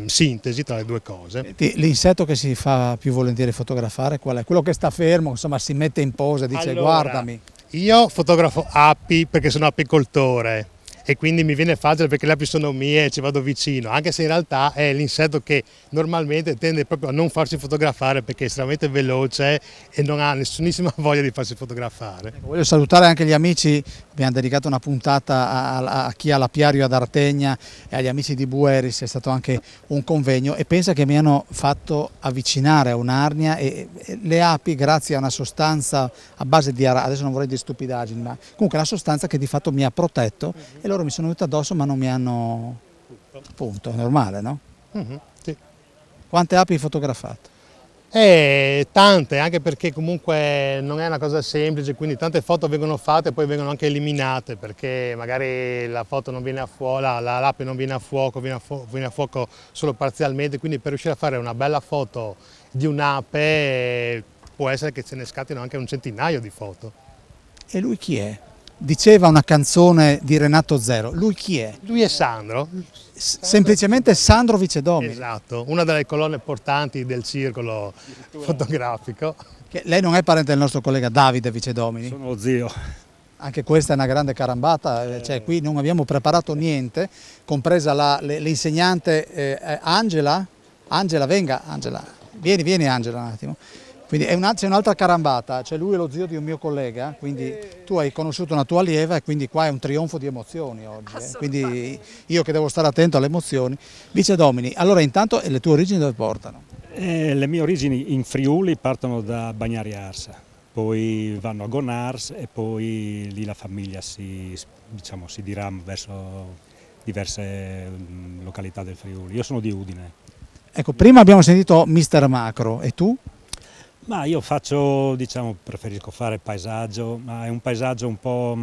sintesi tra le due cose. L'insetto che si fa più volentieri fotografare qual è? Quello che sta fermo, insomma, si mette in posa e dice allora, guardami. Io fotografo api perché sono apicoltore e quindi mi viene facile perché le api sono mie e ci vado vicino, anche se in realtà è l'insetto che normalmente tende proprio a non farsi fotografare perché è estremamente veloce e non ha nessunissima voglia di farsi fotografare. Voglio salutare anche gli amici, abbiamo dedicato una puntata a chi ha l'apiario ad Artegna e agli amici di Bueris, è stato anche un convegno, e pensa che mi hanno fatto avvicinare a un'arnia, e le api, grazie a una sostanza a base di adesso non vorrei dire stupidaggini, ma comunque la sostanza che di fatto mi ha protetto, e loro mi sono venuti addosso ma non mi hanno... Punto, normale, no? Sì. Quante api hai fotografato? Tante, anche perché comunque non è una cosa semplice, quindi tante foto vengono fatte e poi vengono anche eliminate perché magari la foto non viene a fuoco, l'ape non viene a fuoco, viene a fuoco solo parzialmente, quindi per riuscire a fare una bella foto di un'ape può essere che se ne scattino anche un centinaio di foto. E lui chi è? Diceva una canzone di Renato Zero, lui chi è? Lui è Sandro. Semplicemente Sandro Vicedomini. Esatto, una delle colonne portanti del circolo fotografico. Lei non è parente del nostro collega Davide Vicedomini? Sono lo zio. Anche questa è una grande carambata, cioè qui non abbiamo preparato niente, compresa l'insegnante Angela. Angela, venga Angela, vieni Angela un attimo. Quindi c'è un'altra carambata, cioè lui è lo zio di un mio collega, quindi tu hai conosciuto una tua allieva e quindi qua è un trionfo di emozioni oggi. Quindi io che devo stare attento alle emozioni. Vicedomini, allora intanto le tue origini dove portano? Le mie origini in Friuli partono da Bagnari Arsa, poi vanno a Gonars e poi lì la famiglia si dirama verso diverse località del Friuli. Io sono di Udine. Ecco, prima abbiamo sentito Mister Macro, e tu? Ma io faccio, preferisco fare paesaggio, ma è un paesaggio un po'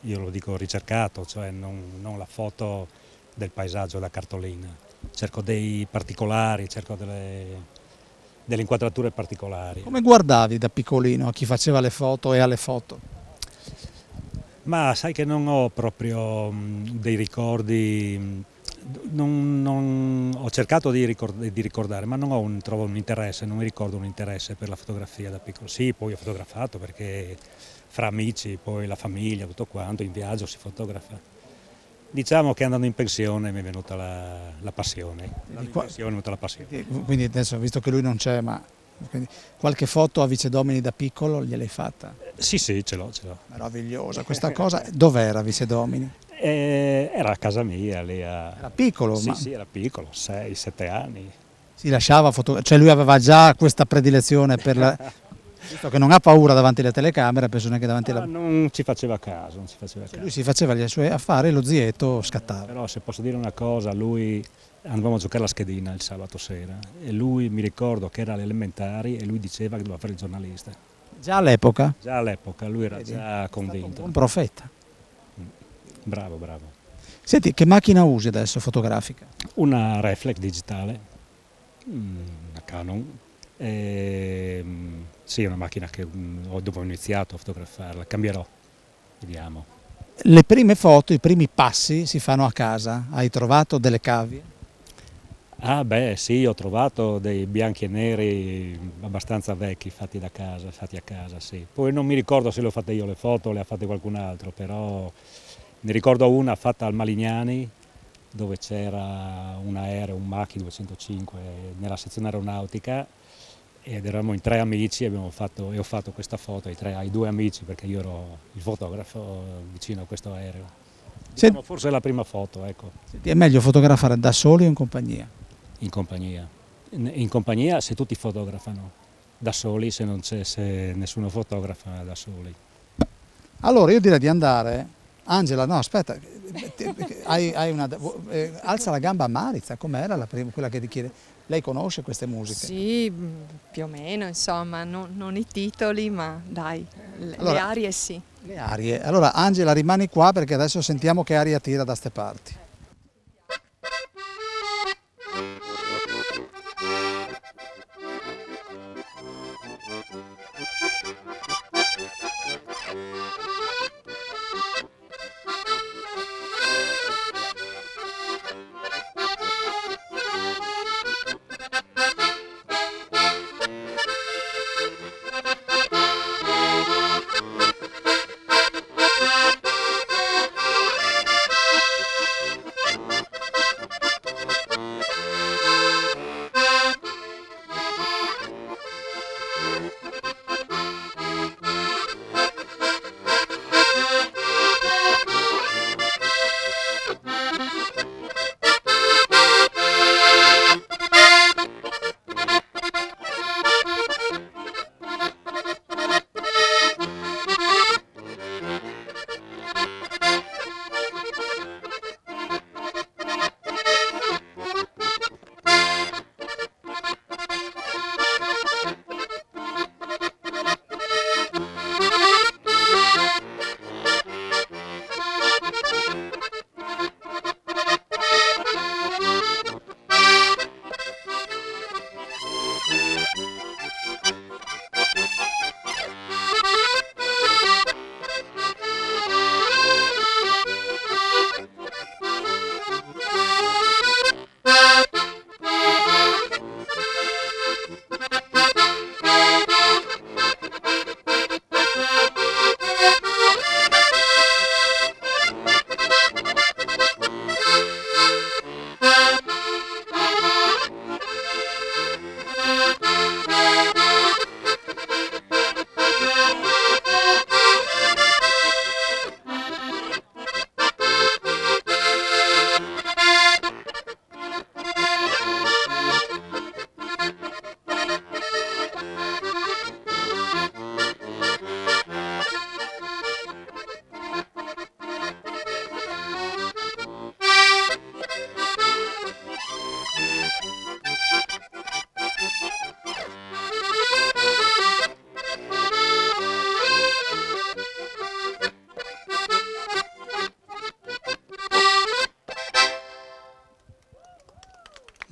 io lo dico ricercato, cioè non la foto del paesaggio da cartolina. Cerco dei particolari, cerco delle inquadrature particolari. Come guardavi da piccolino a chi faceva le foto e alle foto? Ma sai che non ho proprio dei ricordi, ho cercato di ricordare, ma non trovo un interesse, non mi ricordo un interesse per la fotografia da piccolo. Sì, poi ho fotografato perché fra amici, poi la famiglia, tutto quanto, in viaggio si fotografa. Diciamo che andando in pensione mi è venuta la passione. Quindi adesso, visto che lui non c'è, ma qualche foto a Vice Domini da piccolo gliel'hai fatta? Sì, ce l'ho. Meravigliosa questa cosa. Dov'era Vice Domini? Era a casa mia lì Era piccolo? Sì, era piccolo, 6-7 anni. Si lasciava cioè lui aveva già questa predilezione per la... Visto che non ha paura davanti alle telecamere, penso neanche davanti alla... Non ci faceva caso, Lui si faceva i suoi affari e lo zietto scattava. Però se posso dire una cosa, lui andavamo a giocare alla schedina il sabato sera e lui mi ricordo che era alle elementari e lui diceva che doveva fare il giornalista. Già all'epoca? Già all'epoca, lui era già convinto. Un profeta. Bravo. Senti, che macchina usi adesso fotografica? Una reflex digitale, una Canon. Sì, è una macchina che dove ho iniziato a fotografarla, cambierò, vediamo. Le prime foto, i primi passi si fanno a casa, hai trovato delle cavie? Ah beh sì, ho trovato dei bianchi e neri abbastanza vecchi fatti a casa, sì. Poi non mi ricordo se le ho fatte io le foto o le ha fatte qualcun altro, però ne ricordo una fatta al Malignani dove c'era un aereo, un Machi 205 nella sezione aeronautica ed eravamo in 3 amici e ho fatto questa foto ai 2 amici perché io ero il fotografo vicino a questo aereo. Diciamo, forse è la prima foto, ecco. È meglio fotografare da soli o in compagnia? In compagnia. In compagnia se tutti fotografano, da soli se nessuno fotografa da soli. Allora io direi di andare. Angela, no aspetta, alza la gamba a Maritza, com'era quella che ti chiede? Lei conosce queste musiche? Sì, più o meno, insomma, non i titoli, ma dai, le arie sì. Le arie. Allora Angela rimani qua perché adesso sentiamo che aria tira da ste parti.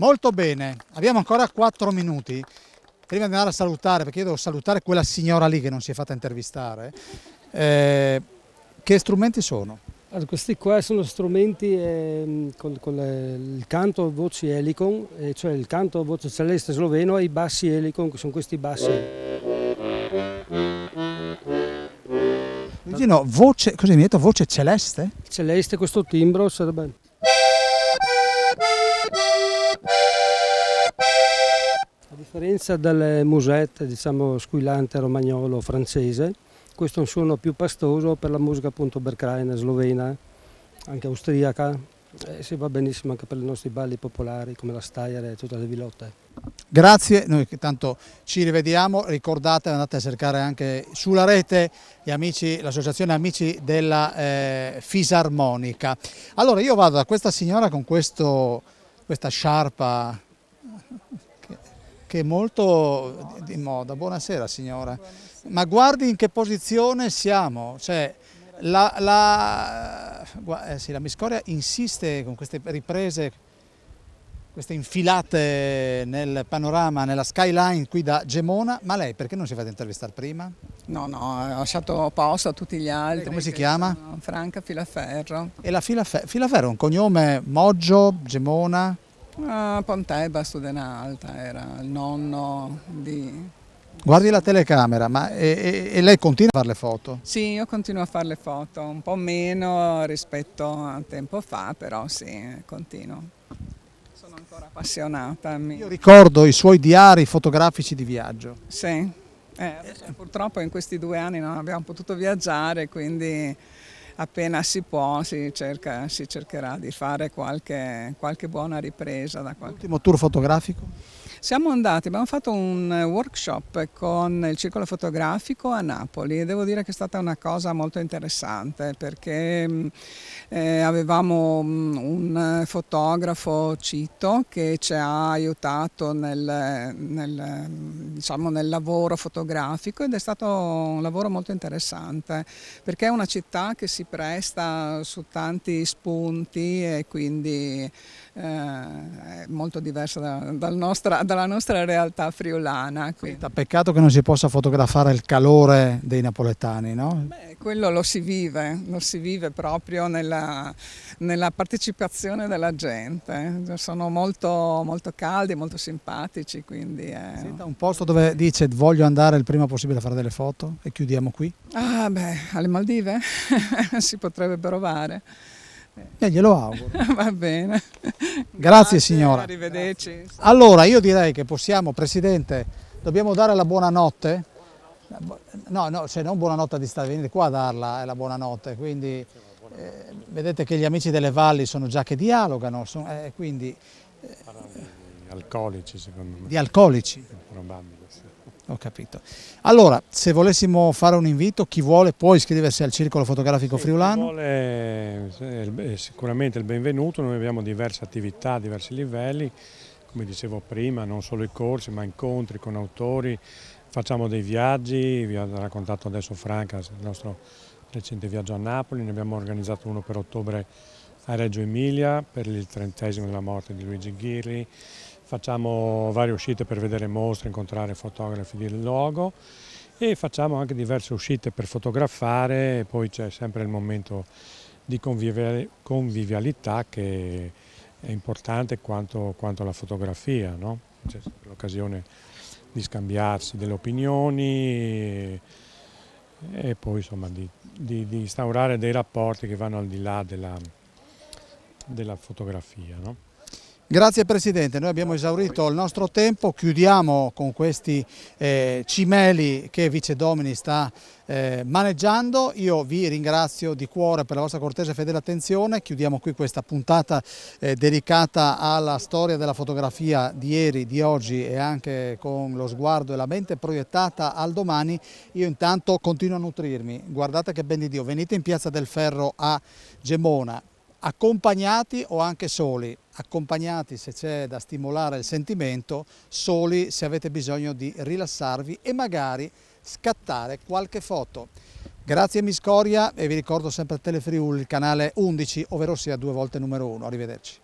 Molto bene, abbiamo ancora 4 minuti. Prima di andare a salutare, perché io devo salutare quella signora lì che non si è fatta intervistare, che strumenti sono? Allora, questi qua sono strumenti con il canto voci Helicon, cioè il canto voce celeste sloveno, e i bassi Helicon, che sono questi bassi. Luigino, voce, cosa mi hai detto? Voce celeste? Celeste, questo timbro sarebbe... A differenza delle musette, diciamo, squillante romagnolo francese, questo è un suono più pastoso per la musica appunto berkraina, slovena, anche austriaca, e si va benissimo anche per i nostri balli popolari come la Steier e tutte le vilotte. Grazie, noi tanto ci rivediamo, ricordate, andate a cercare anche sulla rete gli amici, l'associazione Amici della Fisarmonica. Allora io vado da questa signora con questa sciarpa che è molto di moda. Buonasera signora. Buonasera. Ma guardi in che posizione siamo, cioè la Miscoria insiste con queste riprese, queste infilate nel panorama, nella skyline qui da Gemona, ma lei perché non si è fatta intervistare prima? No, ho lasciato posto a tutti gli altri. Come si chiama? Franca Filaferro. E la Filaferro è un cognome Moggio, Gemona? Pontebba, Studenalta, era il nonno di... Guardi la telecamera, ma e lei continua a fare le foto? Sì, io continuo a fare le foto, un po' meno rispetto a tempo fa, però sì, continuo. Sono ancora appassionata. Io ricordo i suoi diari fotografici di viaggio. Sì, adesso, purtroppo in questi 2 anni non abbiamo potuto viaggiare, quindi appena si può si cercherà di fare qualche buona ripresa. L'ultimo tour fotografico? Siamo andati, abbiamo fatto un workshop con il Circolo Fotografico a Napoli e devo dire che è stata una cosa molto interessante perché avevamo un fotografo, Cito, che ci ha aiutato diciamo, nel lavoro fotografico ed è stato un lavoro molto interessante perché è una città che si presta su tanti spunti e quindi è molto diversa dalla nostra realtà friulana. Peccato che non si possa fotografare il calore dei napoletani, no? Beh, quello lo si vive proprio nella partecipazione della gente. Sono molto, molto caldi, molto simpatici. Quindi Senta, un posto dove dice voglio andare il prima possibile a fare delle foto e chiudiamo qui? Ah beh, alle Maldive si potrebbe provare. Glielo auguro. Va bene. Grazie signora. Arrivederci. Allora io direi che possiamo, Presidente, dobbiamo dare la buonanotte? No, cioè non buonanotte a distanza, venite qua a darla, è la buonanotte, quindi vedete che gli amici delle valli sono già che dialogano, quindi... Di alcolici secondo me. Di alcolici? Probabile, sì. Ho capito. Allora, se volessimo fare un invito, chi vuole può iscriversi al Circolo Fotografico Friulano? Chi vuole sicuramente il benvenuto, noi abbiamo diverse attività a diversi livelli, come dicevo prima, non solo i corsi ma incontri con autori, facciamo dei viaggi, vi ha raccontato adesso Franca il nostro recente viaggio a Napoli, ne abbiamo organizzato uno per ottobre a Reggio Emilia per il 30° della morte di Luigi Ghirri. Facciamo varie uscite per vedere mostre, incontrare fotografi del luogo e facciamo anche diverse uscite per fotografare e poi c'è sempre il momento di convivialità che è importante quanto la fotografia, no? C'è l'occasione di scambiarsi delle opinioni e poi insomma di instaurare dei rapporti che vanno al di là della fotografia, no? Grazie Presidente, noi abbiamo esaurito il nostro tempo, chiudiamo con questi cimeli che Vice Domini sta maneggiando. Io vi ringrazio di cuore per la vostra cortese e fedele attenzione, chiudiamo qui questa puntata dedicata alla storia della fotografia di ieri, di oggi e anche con lo sguardo e la mente proiettata al domani. Io intanto continuo a nutrirmi, guardate che ben di Dio, venite in Piazza del Ferro a Gemona, accompagnati o anche soli, accompagnati se c'è da stimolare il sentimento, soli se avete bisogno di rilassarvi e magari scattare qualche foto. Grazie Miscoria e vi ricordo sempre Telefriuli, il canale 11, ovvero sia 2 volte numero 1. Arrivederci.